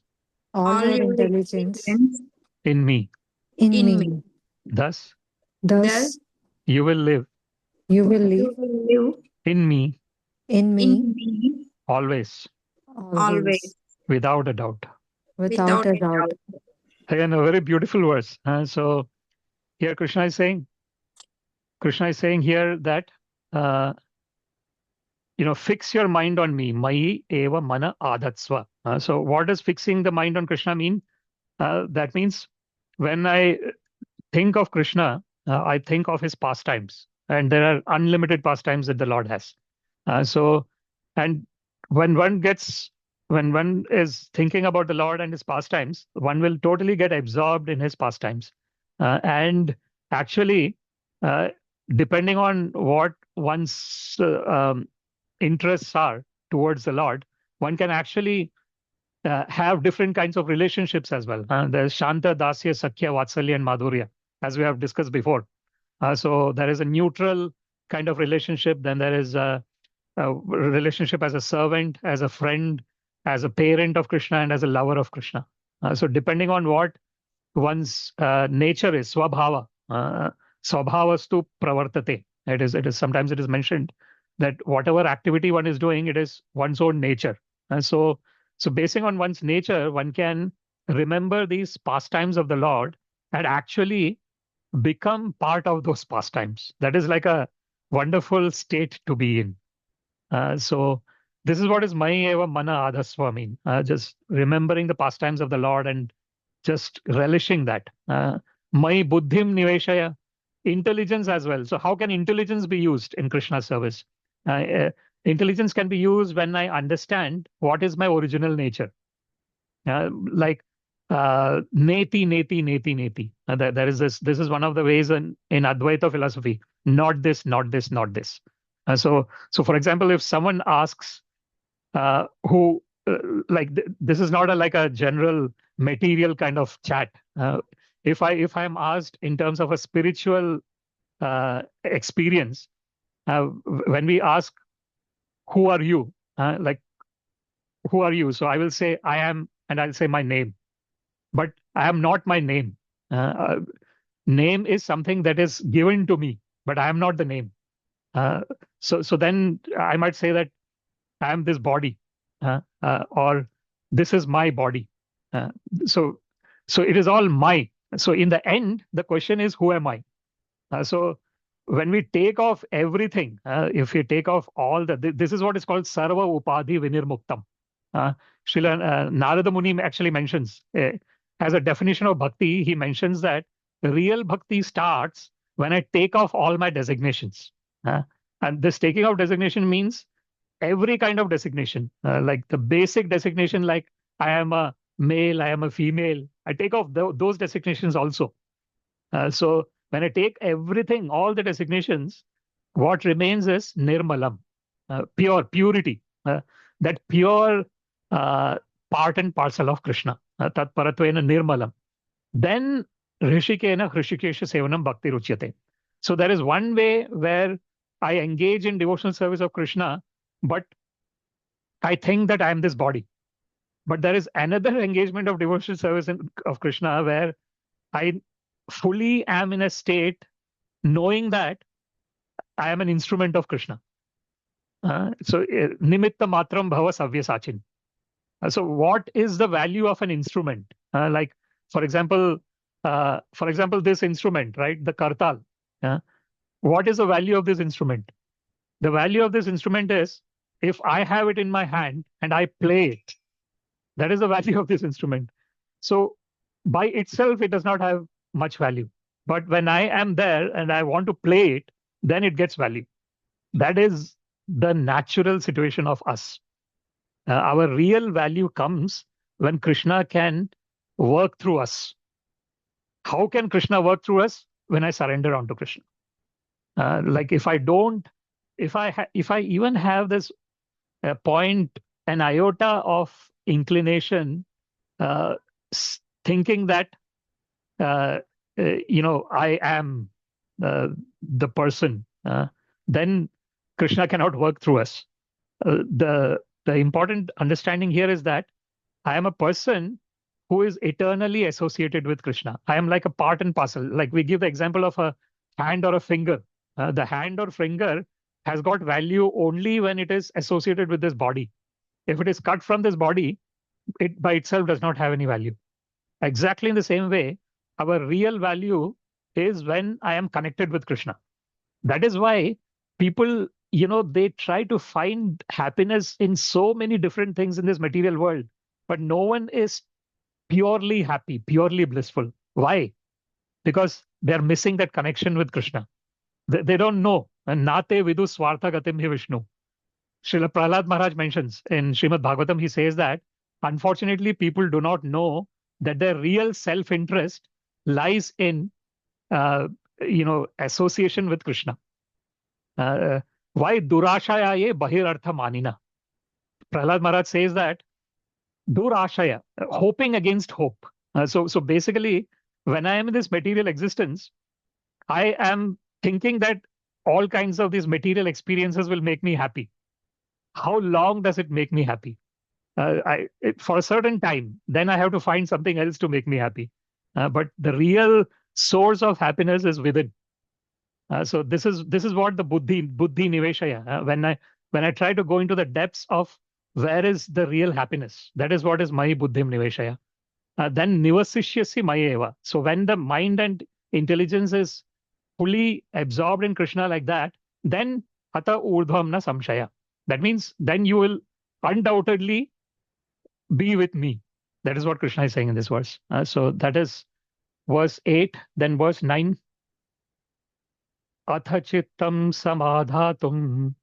all all your your intelligence intelligence in me. in in me. me. Thus, Thus Thus, you will live you will you live will live in me in me in me always, always, always, without a doubt. without a doubt. Again, a very beautiful verse. So here Krishna is saying here that uh, fix your mind on me. Mayi eva mana adatsva. So what does fixing the mind on Krishna mean? That means when I think of Krishna, I think of his pastimes, and there are unlimited pastimes that the Lord has. So, and when one is thinking about the Lord and his pastimes, one will totally get absorbed in his pastimes. And actually, uh, depending on what one's interests are towards the Lord, one can actually have different kinds of relationships as well. There's Shanta, Dasya, Sakhya, Vatsalya, and Madhurya, as we have discussed before. So there is a neutral kind of relationship. Then there is a relationship as a servant, as a friend, as a parent of Krishna, and as a lover of Krishna. So depending on what one's nature is, swabhava, swabhavastu pravartate. It is sometimes it is mentioned that whatever activity one is doing, it is one's own nature. So basing on one's nature, one can remember these pastimes of the Lord and actually become part of those pastimes. That is like a wonderful state to be in. So this is what is Mai Eva Mana Adhasva mean. Just remembering the pastimes of the Lord and just relishing that. Mai Buddhim Niveshaya, intelligence as well. So how can intelligence be used in Krishna's service? Intelligence can be used when I understand what is my original nature. Like neti, neti, neti, neti. There is this. This is one of the ways in Advaita philosophy. Not this, not this, not this. So for example, if someone asks who this is not like a general material kind of chat. If I'm asked in terms of a spiritual experience, when we ask, who are you? Who are you? So I will say I am, and I'll say my name, but I am not my name. Name is something that is given to me, but I am not the name. So then I might say that I am this body, or this is my body. So it is all my. So in the end, the question is, who am I? So when we take off everything, if we take off all this is what is called sarva upadhi vinirmuktam. Srila Narada Muni actually mentions, as a definition of bhakti, he mentions that real bhakti starts when I take off all my designations. And this taking off designation means every kind of designation, like the basic designation, like I am a male, I am a female. I take off those designations also. So when I take everything, all the designations, what remains is nirmalam, purity, that pure part and parcel of Krishna, tat paratvena nirmalam. Then rishikena hrishikesha sevanam bhakti ruchyate. So there is one way where I engage in devotional service of Krishna, but I think that I am this body. But there is another engagement of devotional service of Krishna where I fully am in a state knowing that I am an instrument of Krishna. So nimitta matram bhava savyasachin. So what is the value of an instrument? Like for example, this instrument, right? The kartal. What is the value of this instrument? The value of this instrument is if I have it in my hand and I play it, that is the value of this instrument. So by itself, it does not have much value. But when I am there and I want to play it, then it gets value. That is the natural situation of us. Our real value comes when Krishna can work through us. How can Krishna work through us? When I surrender onto Krishna. Like if I don't, if I even have this point, an iota of inclination, thinking that I am the person, then Krishna cannot work through us. The important understanding here is that I am a person who is eternally associated with Krishna. I am like a part and parcel. Like we give the example of a hand or a finger. The hand or finger has got value only when it is associated with this body. If it is cut from this body, it by itself does not have any value. Exactly in the same way, our real value is when I am connected with Krishna. That is why people, they try to find happiness in so many different things in this material world, but no one is purely happy, purely blissful. Why? Because they're missing that connection with Krishna. They don't know. And Nate vidu swartha gatim hi Vishnu. Srila Prahlad Maharaj mentions in Srimad Bhagavatam, he says that unfortunately people do not know that their real self-interest lies in, association with Krishna. Why durashaya ye bahirartha manina? Prahlad Maharaj says that durashaya, hoping against hope. So basically, when I am in this material existence, I am thinking that all kinds of these material experiences will make me happy. How long does it make me happy? For a certain time, then I have to find something else to make me happy. But the real source of happiness is within. So this is what the buddhi niveshaya. When I try to go into the depths of where is the real happiness, that is what is my buddhim niveshaya. Then nivasishyasi mayeva. So when the mind and intelligence is fully absorbed in Krishna like that, then ata urdhvam na samshaya. That means then you will undoubtedly be with me. That is what Krishna is saying in this verse. So that is verse 8. Then verse 9. Atha chittam samadhatum.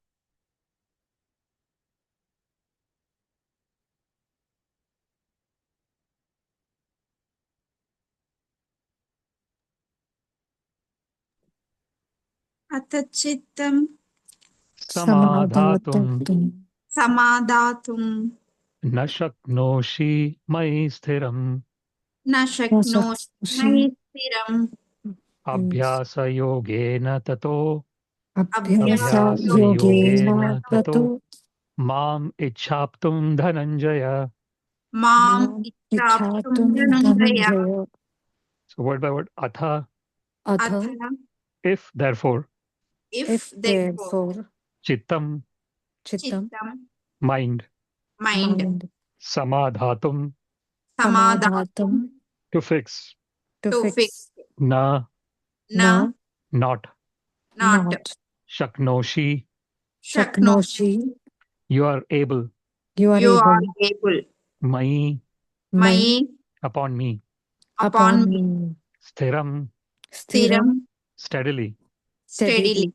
Atachittam Samadhatum. Samadhatum Na shaknoshi mai sthiram. Na shaknoshi Stiram Abhyasa yogena tato. Abhyasa Abhyasa yogena yogena tato. tato Mam ichhaptum dhananjaya. Mam ichhatum Ichaptum dhananjaya. So word by word. Atha, Atha, Atha if therefore. If therefore Chittam, chittam, Chittam mind. mind, Samadhatum, samadhatum, to fix. to To fix, fix Na, Na not. not, Shaknoshi, shaknoshi, you are able. you are You are able, able Mai, Mai upon me. Upon me me, Sthiram, sthiram, Stiram steadily. Steadily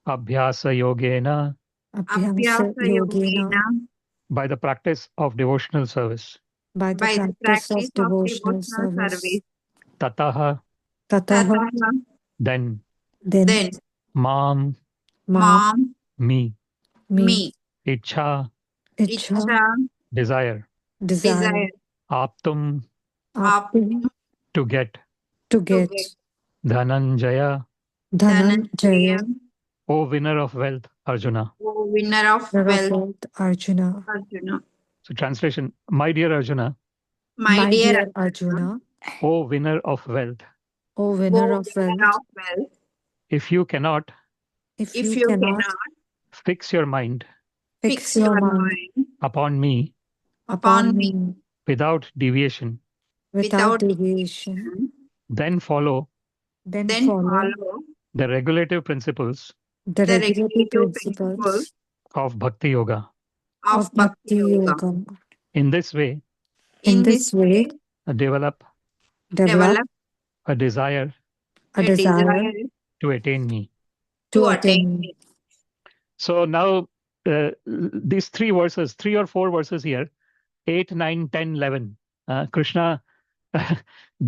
Abhyasa yogena, abhyasa Abhyasa yogena, Yogena by the practice of devotional service. by the By the practice practice of of devotional devotional service. service Tataha, Tataha, Tataha then. then, Then Mam, Mam me. Me Ichha, ichha, Ichha desire. desire, Desire Aptum, aptum, to get. to To get, get Dhananjaya, Dhananjaya, Dhananjaya O winner of wealth, Arjuna. O winner of wealth Ravat Arjuna. Arjuna. So translation, my dear Arjuna, My My dear dear Arjuna, Arjuna, O winner of wealth, O O winner of winner wealth, of wealth, if you cannot if if you you cannot cannot fix your mind fix fix your your mind mind upon me upon upon me me without deviation, without without deviation, deviation, then follow then then follow follow the regulative principles the the regulative regulative principles principles of Bhakti Yoga. of of Bhakti Bhakti Yoga. Yoga. In this way, In In this this way, develop develop develop a desire a a desire desire to attain me. to to attain attain me. me. So now, these three or four verses here, 8, 9, 10, 11, Krishna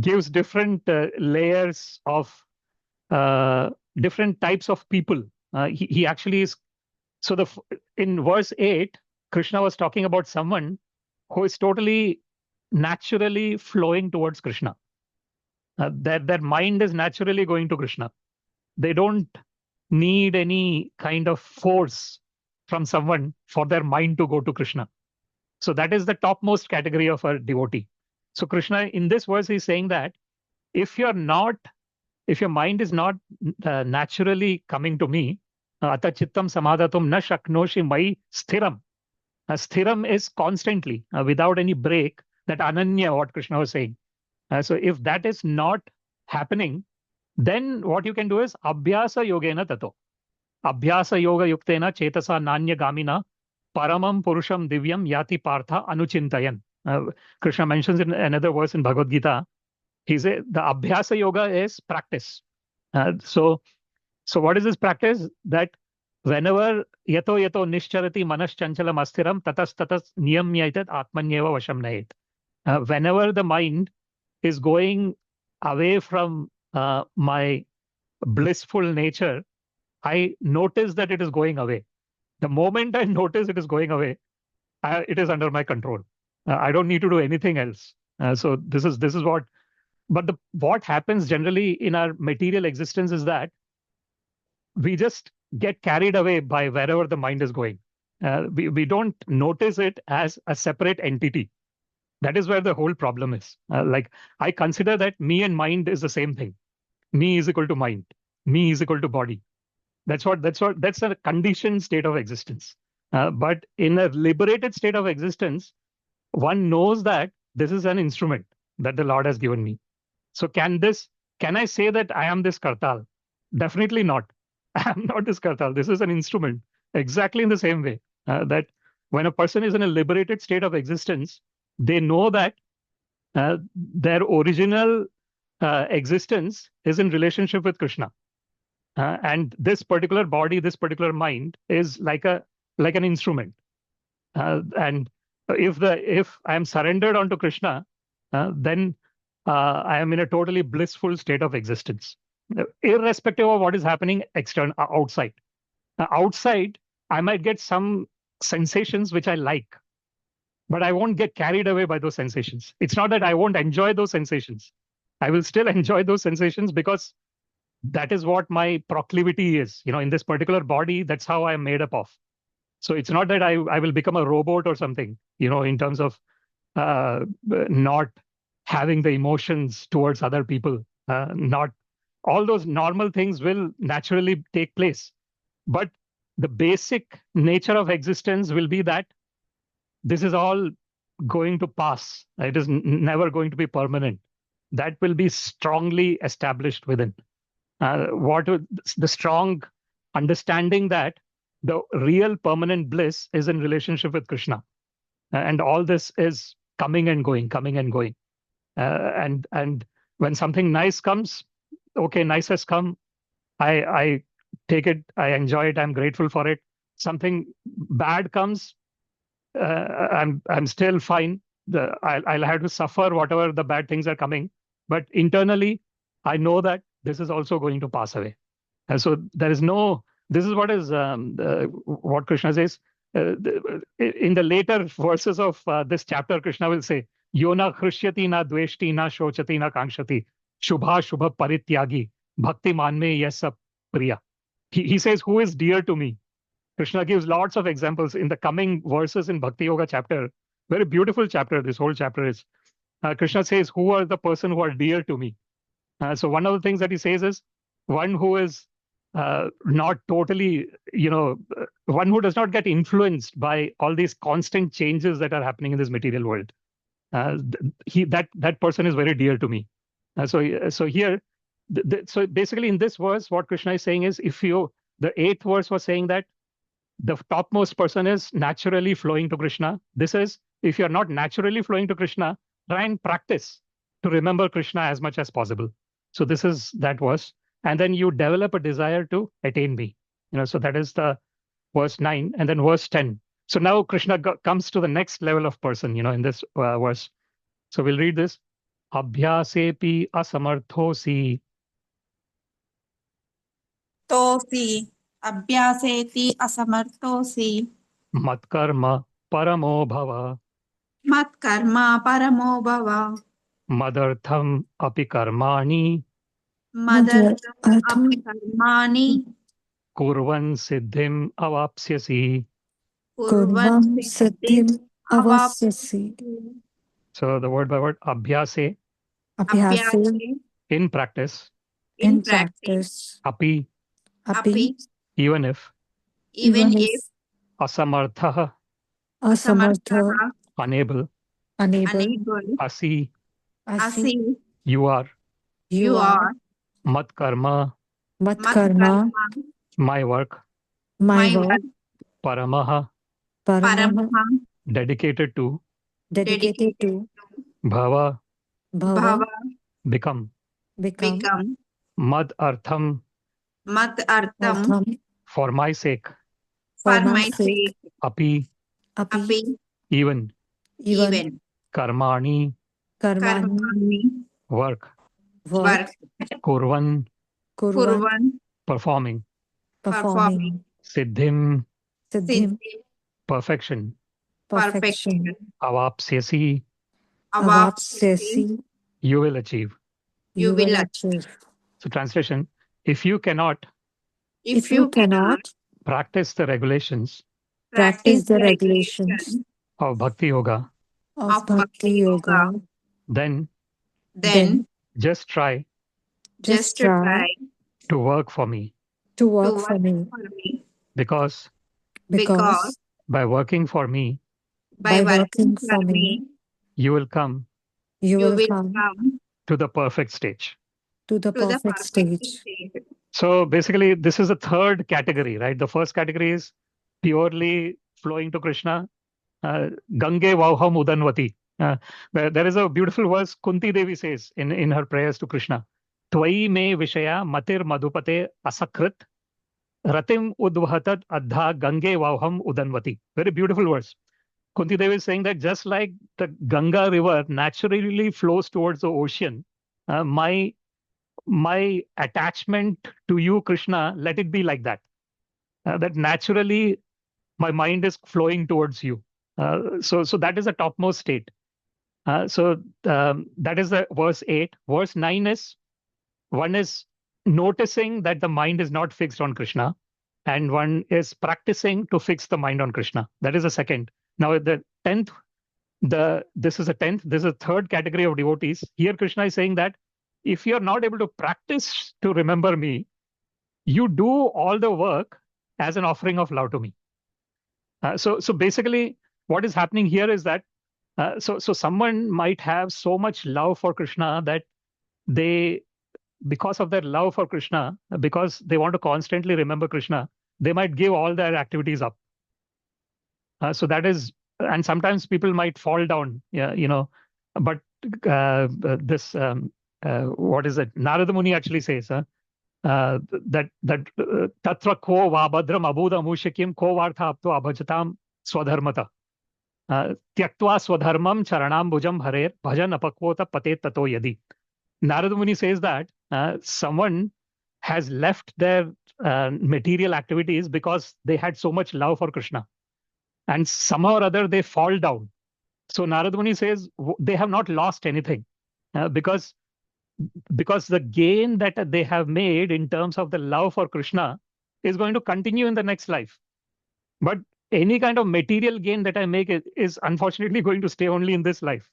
gives different layers of different types of people. He actually is. So in verse 8, Krishna was talking about someone who is totally naturally flowing towards Krishna. Their mind is naturally going to Krishna. They don't need any kind of force from someone for their mind to go to Krishna. So that is the topmost category of a devotee. So Krishna in this verse is saying that if you're not, if your mind is not naturally coming to me, ata chittam samadhatum na shaknoshi mai sthiram. Sthiram is constantly, without any break, that ananya, what Krishna was saying. So if that is not happening, then what you can do is abhyasa yogena tato. Abhyasa yoga yuktena chetasa nanya gamina paramam purusham divyam yati partha anuchintayan. Krishna mentions in another verse in Bhagavad Gita, he says the abhyasa yoga is practice. So what is this practice? That whenever yato yato nischarati manaschanchalam astiram tatas tatas niyamyaitat atmanyeva vasham nayet. Whenever the mind is going away from my blissful nature, I notice that it is going away. The moment I notice it is going away, it is under my control. I don't need to do anything else. So this is what. But what happens generally in our material existence is that we just get carried away by wherever the mind is going. We don't notice it as a separate entity. That is where the whole problem is. Like I consider that me and mind is the same thing. Me is equal to mind. Me is equal to body. That's a conditioned state of existence. But in a liberated state of existence, one knows that this is an instrument that the Lord has given me. So can I say that I am this kartal? Definitely not. I am not this kartal. This is an instrument. Exactly in the same way that when a person is in a liberated state of existence, they know that their original existence is in relationship with Krishna. And this particular body, this particular mind is like an instrument. And if I am surrendered onto Krishna, then I am in a totally blissful state of existence, irrespective of what is happening outside. Outside, I might get some sensations which I like, but I won't get carried away by those sensations. It's not that I won't enjoy those sensations. I will still enjoy those sensations because that is what my proclivity is. In this particular body, that's how I'm made up of. So it's not that I will become a robot or something, in terms of not having the emotions towards other people. Not all those normal things will naturally take place. But the basic nature of existence will be that this is all going to pass. It is never going to be permanent. That will be strongly established within. The strong understanding that the real permanent bliss is in relationship with Krishna, and all this is coming and going, coming and going. And when something nice comes, okay, nice has come. I take it, I enjoy it, I'm grateful for it. Something bad comes, I'm still fine. I'll have to suffer whatever the bad things are coming, but internally, I know that this is also going to pass away. And so there is no. This is what Krishna says. In the later verses of this chapter, Krishna will say, "Yona hrishyati na dveshti na shochati na kankshati shubha shubha parityagi bhakti manme yasa priya." He says, "Who is dear to me?" Krishna gives lots of examples in the coming verses in Bhakti Yoga chapter. Very beautiful chapter. This whole chapter is. Krishna says, "Who are the person who are dear to me?" So one of the things that he says is one who is not totally, one who does not get influenced by all these constant changes that are happening in this material world. That person is very dear to me. So here, so basically in this verse, what Krishna is saying is, the 8th verse was saying that the topmost person is naturally flowing to Krishna. This is, if you're not naturally flowing to Krishna, try and practice to remember Krishna as much as possible. So this is that verse. And then you develop a desire to attain me. So that is the verse 9 and then verse 10. So now Krishna comes to the next level of person, in this verse. So we'll read this. Abhyasepi asamarthosi. Tosi. Abhyaseti asamartosi. Matkarma paramo bhava. Matkarma paramo bhava. Madartham api karmani. Madartham api karmani. Kurvan siddhim avapsyasi. Kurvan siddhim avapsyasi. So the word by word, abhyase, Abhyase. in practice, In practice. api, Api. even if, Even if asamartha, asamartha, unable, unable, asi, asi, you are, you are, mat karma, matkarma, my work, my work, paramaha, paramaha, dedicated to, dedicated to, bhava, bhava, become, become, mad artham, artham, for my sake, for my sake, api, api, even, even, karmani, karmani, work, work, kurvan, kurvan, performing, performing, siddhim, siddhim, perfection, perfection, avapsyasi, avapsyasi, you will achieve. you will achieve. So translation, if you cannot If you cannot practice the regulations practice the regulations of bhakti yoga, of bhakti yoga, then then just try just try to work for me, to work for me, because because by working for me, by working for me, you will come you will come to the perfect stage. to the perfect stage. So basically, this is a third category, right? The first category is purely flowing to Krishna. Gange Vauham Udanvati. There is a beautiful verse Kunti Devi says in her prayers to Krishna. Tvai me vishaya matir madhupate asakrit ratim udvahatat adha gange vauham udanvati. Very beautiful verse. Kunti Devi is saying that just like the Ganga river naturally flows towards the ocean, my attachment to you, Krishna, let it be like that. That naturally my mind is flowing towards you. So that is the topmost state. That is the verse 8. Verse 9 is one is noticing that the mind is not fixed on Krishna, and one is practicing to fix the mind on Krishna. That is the second. Now the 10th, this is a 10th, this is a third category of devotees. Here Krishna is saying that if you're not able to practice to remember me, you do all the work as an offering of love to me. So basically, what is happening here is that so someone might have so much love for Krishna that they, because of their love for Krishna, because they want to constantly remember Krishna, they might give all their activities up. So that is, and sometimes people might fall down, but this, what is it? Narada Muni actually says, that tatra ko vabhadram abhuda mushikim ko vartha apto abhajatam swadharmata. Tyaktva swadharmam charanam bhujam harer bhajan apakvota patet tato yadi. Narada Muni says that someone has left their material activities because they had so much love for Krishna, and somehow or other they fall down. So Narada Muni says they have not lost anything, because the gain that they have made in terms of the love for Krishna is going to continue in the next life. But any kind of material gain that I make is unfortunately going to stay only in this life.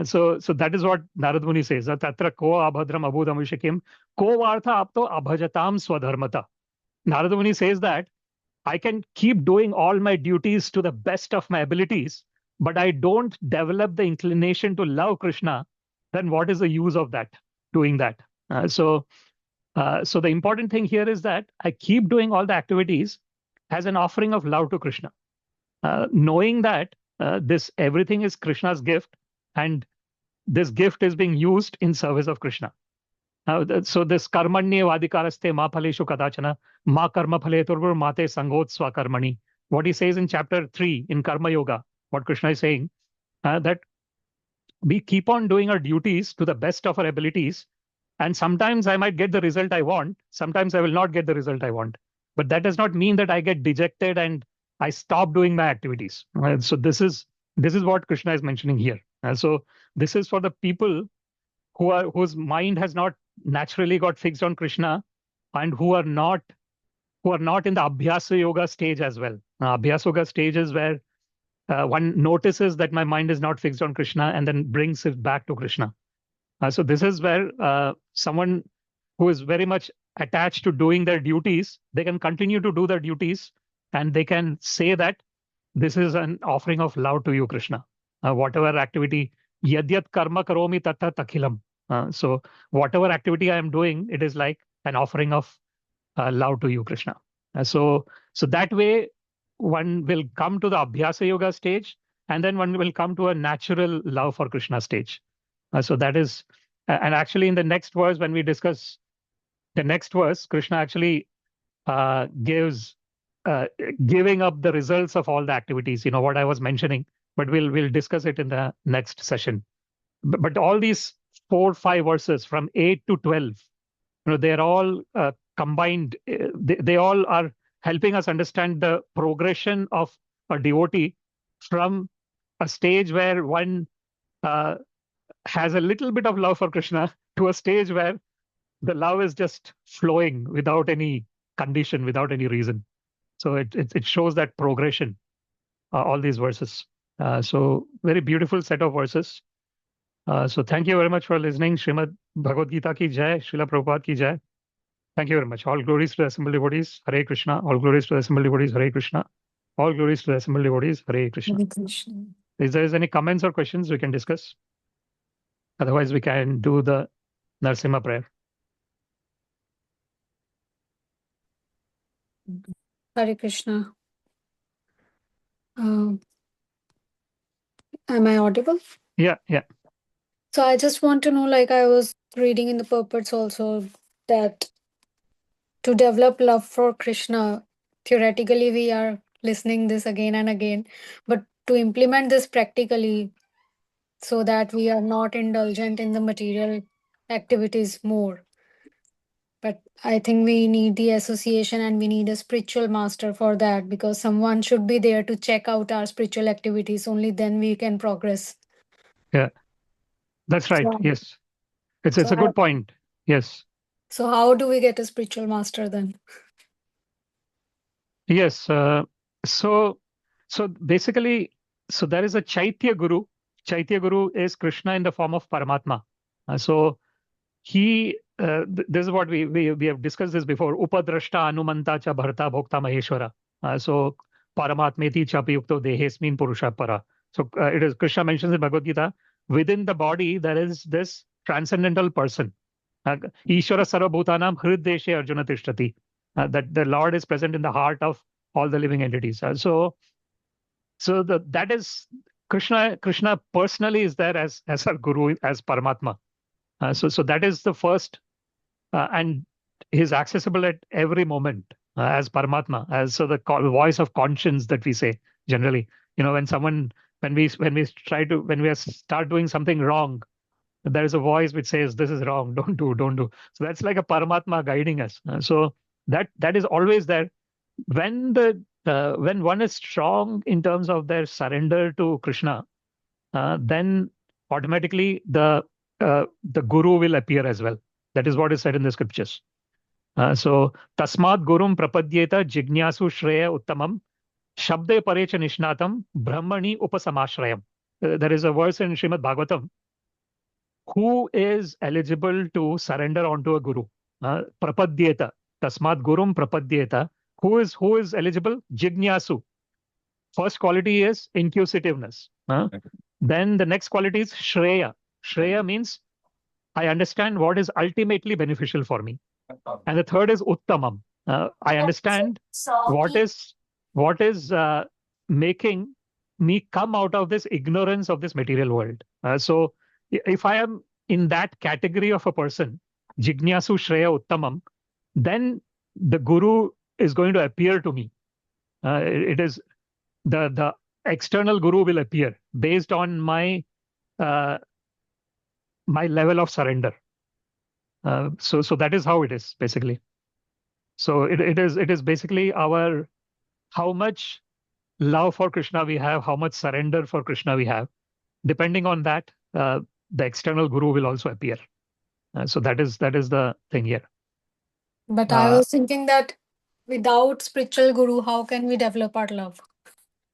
So that is what Narad Muni says. Tatra ko abhadram abhudamushikim ko vartha apto abhajatam swadharmata. Narad Muni says that I can keep doing all my duties to the best of my abilities, but I don't develop the inclination to love Krishna, then what is the use of that, doing that? So the important thing here is that I keep doing all the activities as an offering of love to Krishna, knowing that this everything is Krishna's gift, and this gift is being used in service of Krishna. So this karmanye vadikaraste ma phaleshu kadachana ma karma phale turvur mate sangot swakarmani. What he says in chapter 3 in Karma Yoga, what Krishna is saying, that we keep on doing our duties to the best of our abilities, and sometimes I might get the result I want, sometimes I will not get the result I want. But that does not mean that I get dejected and I stop doing my activities. So this is what Krishna is mentioning here. So this is for the people whose mind has not naturally got fixed on Krishna, and who are not in the Abhyasa Yoga stage as well. Abhyasa Yoga stage is where one notices that my mind is not fixed on Krishna and then brings it back to Krishna. So this is where someone who is very much attached to doing their duties, they can continue to do their duties, and they can say that this is an offering of love to you, Krishna. Whatever activity, yadyat karma karomi tatta takhilam. So whatever activity I am doing, it is like an offering of love to you, Krishna. So that way, one will come to the Abhyasa Yoga stage, and then one will come to a natural love for Krishna stage. So that is, and actually in the next verse, when we discuss the next verse, Krishna actually gives giving up the results of all the activities. You know what I was mentioning, but we'll discuss it in the next session. But all these 4-5 verses from 8 to 12, they're all combined. They all are helping us understand the progression of a devotee from a stage where one uh, has a little bit of love for Krishna to a stage where the love is just flowing without any condition, without any reason. So it shows that progression, all these verses. So very beautiful set of verses. So thank you very much for listening. Srimad Bhagavad-Gita ki jai, Srila Prabhupada ki jai. Thank you very much. All glories to the assembled devotees. Hare Krishna. All glories to the assembled devotees. Hare Krishna. All glories to the assembled devotees. Hare Krishna. Hare Krishna. If there is any comments or questions, we can discuss. Otherwise, we can do the Narsimha prayer. Hare Krishna. Am I audible? Yeah. So I just want to know, like I was reading in the purports also, that to develop love for Krishna, theoretically we are listening this again and again, but to implement this practically so that we are not indulgent in the material activities more. But I think we need the association and we need a spiritual master for that, because someone should be there to check out our spiritual activities. Only then we can progress. Yeah. That's right. So, Yes. It's so a good point. Yes. So how do we get a spiritual master then? Yes. So basically, so there is a Chaitya Guru. Chaitya Guru is Krishna in the form of Paramatma. So he, this is what we have discussed this before. Upadrashta Anumanta cha Bharta Bhokta Maheshwara. So Paramatmeti chapi yukto dehesmin purusha para. So it is Krishna mentions in Bhagavad Gita, within the body there is this transcendental person. Ishvara sarvabhutanam hriddeshe arjuna tishtati. That the Lord is present in the heart of all the living entities. So that is Krishna. Krishna personally is there as our guru, as Paramatma. So that is the first, and he's accessible at every moment as Paramatma, as so the voice of conscience that we say generally. When we start doing something wrong, there is a voice which says this is wrong, don't do. So that's like a Paramatma guiding us. So that is always there. When one is strong in terms of their surrender to Krishna, then automatically the guru will appear as well. That is what is said in the scriptures. So tasmat gurum prapadyeta jignasu shreya uttamam shabde parecha nishnatam brahmani upasamashrayam. There is a verse in Srimad Bhagavatam. Who is eligible to surrender onto a guru? Prapadyeta. Tasmat gurum prapadyeta. Who is eligible? Jignasu. First quality is inquisitiveness. Then the next quality is Shreya. Shreya means I understand what is ultimately beneficial for me. And the third is Uttamam. I understand what is making me come out of this ignorance of this material world. So if I am in that category of a person, Jignasu Shreya Uttamam, then the guru is going to appear to me. It is the external guru will appear based on my level of surrender. So that is how it is basically. So it is basically our how much love for Krishna we have, how much surrender for Krishna we have. Depending on that, the external guru will also appear. So that is the thing here. But I was thinking that without spiritual guru, how can we develop our love?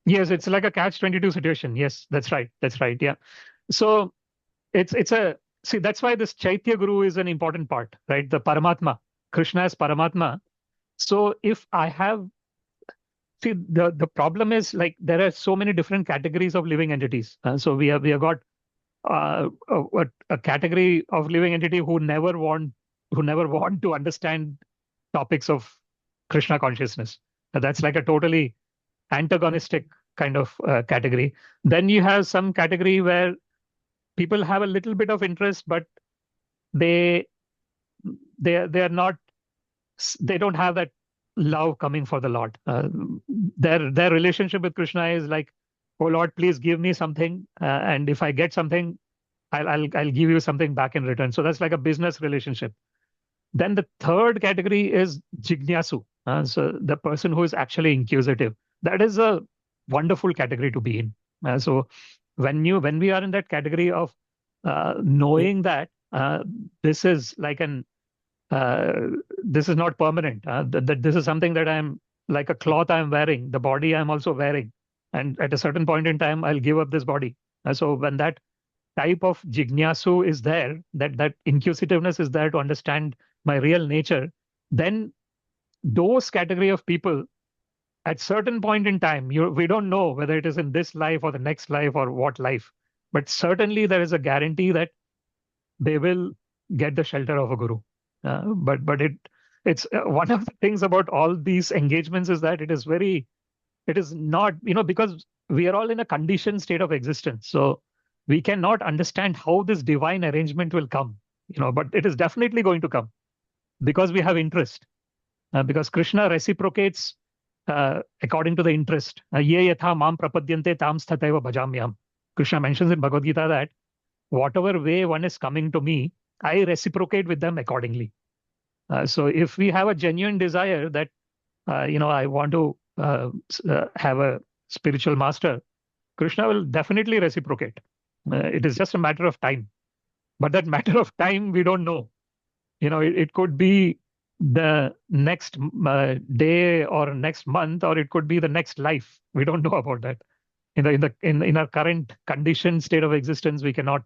Yes, it's like a catch-22 situation. Yes, that's right. Yeah. So it's a see, that's why this Chaitya Guru is an important part, right? The Paramatma, Krishna is Paramatma. So if I have see, the problem is, like, there are so many different categories of living entities. So we have got a category of living entity who never want to understand topics of Krishna consciousness. That's like a totally antagonistic kind of category. Then you have some category where people have a little bit of interest, but they they are not, they don't have that love coming for the Lord. Their relationship with Krishna is like, oh Lord, please give me something, and if I get something, I'll give you something back in return. So that's like a business relationship. Then the third category is jignasu. So the person who is actually inquisitive. That is a wonderful category to be in. So when we are in that category of knowing that this is like this is not permanent. That this is something that I'm like a cloth I'm wearing, the body I'm also wearing, and at a certain point in time I'll give up this body. So when that type of jignasu is there, that inquisitiveness is there to understand my real nature, then those category of people at certain point in time, we don't know whether it is in this life or the next life or what life, but certainly there is a guarantee that they will get the shelter of a guru. But it's one of the things about all these engagements is that it is not, because we are all in a conditioned state of existence. So we cannot understand how this divine arrangement will come, but it is definitely going to come because we have interest. Because Krishna reciprocates according to the interest. Ye yatha mam prapadyante tam sthataiva bhajamyam. Krishna mentions in Bhagavad-Gita that whatever way one is coming to me, I reciprocate with them accordingly. So if we have a genuine desire that, I want to have a spiritual master, Krishna will definitely reciprocate. It is just a matter of time. But that matter of time, we don't know. It could be the next day or next month, or it could be the next life. We don't know about that. In our current conditioned state of existence, we cannot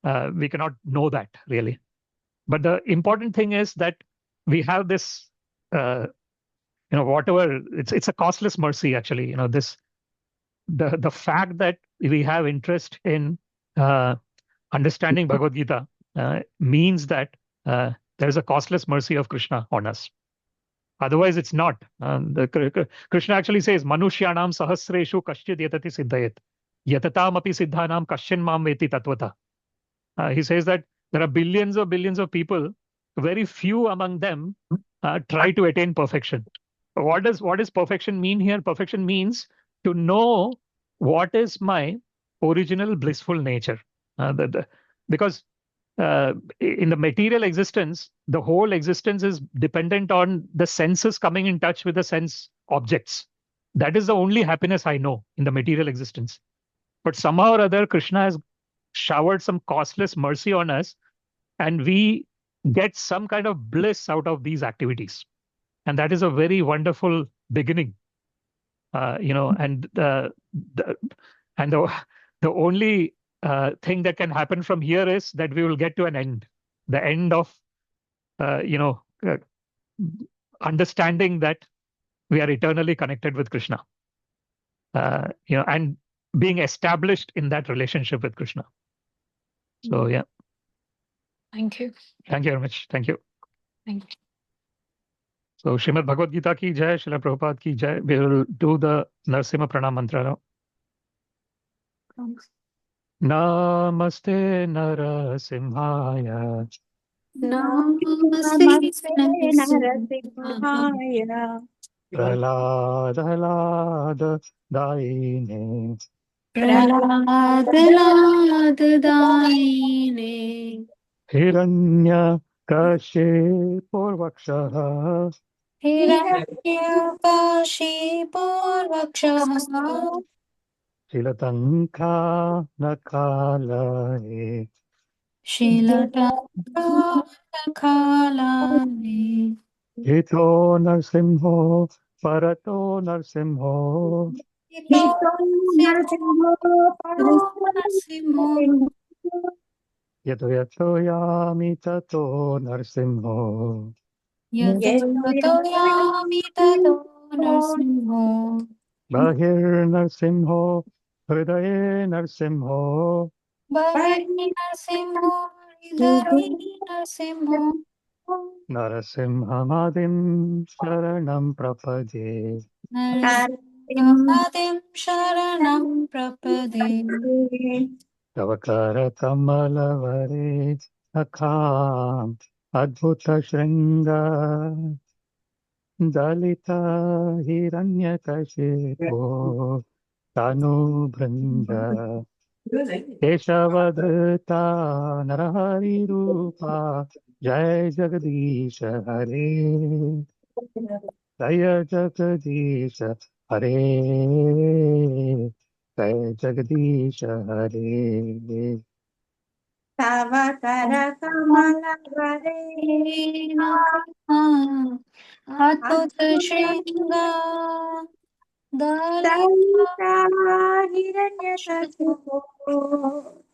know that really. But the important thing is that we have this, whatever, it's a costless mercy actually. The fact that we have interest in understanding Bhagavad Gita means that there is a costless mercy of Krishna on us. Otherwise, it's not. Krishna actually says, "Manushyanam sahasreshu kaschid yatati siddhayet, yatatam api siddhanam kaschin mam veti tatvata." He says that there are billions of people. Very few among them try to attain perfection. What does perfection mean here? Perfection means to know what is my original blissful nature. Because in the material existence, the whole existence is dependent on the senses coming in touch with the sense objects. That is the only happiness I know in the material existence. But somehow or other, Krishna has showered some costless mercy on us, and we get some kind of bliss out of these activities. And that is a very wonderful beginning. And the only thing that can happen from here is that we will get to an end, the end of, understanding that we are eternally connected with Krishna, and being established in that relationship with Krishna. So, yeah. Thank you. Thank you very much. Thank you. Thank you. So, Srimad Bhagavad-Gita ki jai, Srila Prabhupada ki jai. We will do the Narasimha Pranam mantra now. Thanks. Namaste Narasimhaya. Namaste Narasimhaya. Prahlada Daine. Prahlad-Daine. Hiranya Kashiporvakshaha. Hiranyakashiporvakshaha. Shilatanka Nakalae. Shilatankalane. Ito Narsimho Parato Narsimho. Ito Narsimho. Yato yato yami tato Narsimho. Yato yami tato Narsimho. Bahir Narsimho, Hridaye Narsimho, Bahini Narsimho. Hridayini Narsimho. Narasimhamadim Sharanam Prapadye. Narsimhadim Sharanam Prapade. Tavakara Kamalavare Akham Adbhuta Shringa Dalita Hiranyakashipo Tanu Brinda Keshavadhrita Narahari Rupa Jai Jagadish Hare Jaya Jagadish Hare Jai Jagadish Hare Tavakara Kamalavare Adbhuta Shringa Dalita Dalita Hiranyakashipo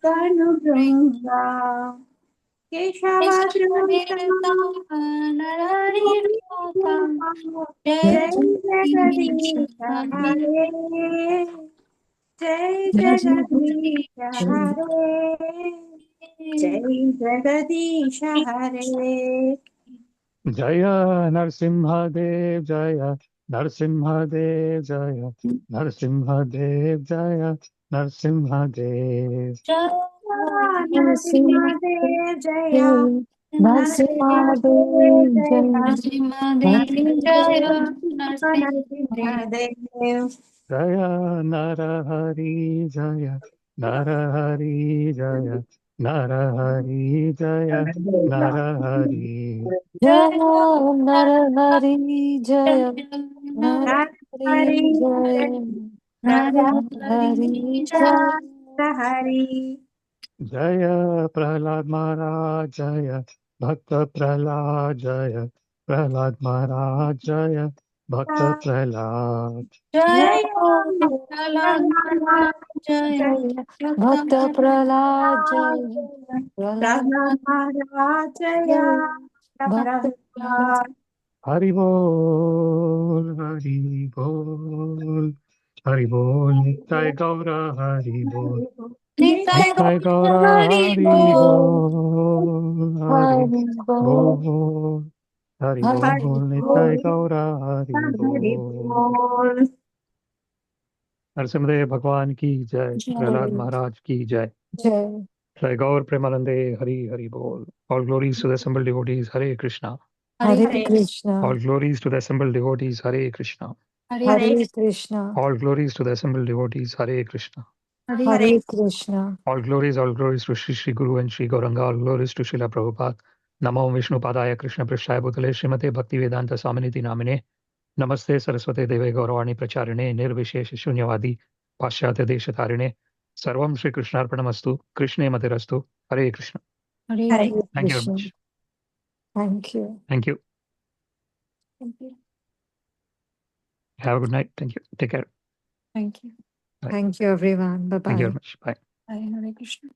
Tanubhranga Keshavadruta Narari Rupa Jai Jagadisha Hare Jai Jagadisha Hare Jai Jagadisha Hare Jaya Narsimhadev Jaya Narsimhadev Jaya Narsimhadev Jaya Narsimhadev Narasimhadev Jaya Narasimhadev Narsimhadev Jaya Narsimhadev Jaya Narasimhadev Jaya Narahari Jaya Narahari Jaya Narahari Jaya Narahari Jaya Narahari Jaya Narahari Narahari Jaya Narahari Jaya Narahari Jaya Prahlad Maharaj Jaya Bhakta Prahlad Jaya Prahlad Maharaj Jaya Bhakta Prahlad Jaya Jaya Bhakta Prahlad Jaya Prahlad Maharaj Jaya Bhakta Prahlad Hari Bol Hari Bol Hari Bol Nitai Gaura Hari Bol Nitai Gaura Hari Bol Hari Hari Bol Bol Hari Hari Bol Bol Nitai Gaura Hari Bol Narasimhadeva भगवान की जय प्रहलाद महाराज की जय Jai Jai Gaur Premalande Hari Hari Bol. All glories to the assembled devotees Hare Krishna. Hare All Krishna glories to the assembled devotees Hare Krishna. Hare Krishna All glories to the assembled devotees Hare Krishna. Hare Krishna All glories to Shri Guru and Shri Gauranga. All glories to Srila Prabhupada. Namo Vishnu Padaya Krishna Prasthaya Bhutale Srimate Bhakti Vedanta Swaminiti Namine. Namaste Saraswate Deve Gauravani Pracharine Nirvishesh Shunyavadi Paschatya Deshatarine. Sarvam Shri Krishnarpanamastu. Krishne Matirastu. Hare Krishna. Hare Thank you very Krishna. much. Thank you. Thank you. Have a good night. Thank you. Take care. Thank you. Bye. Thank you, everyone. Bye Thank you very bye. much. Bye. Hare Krishna.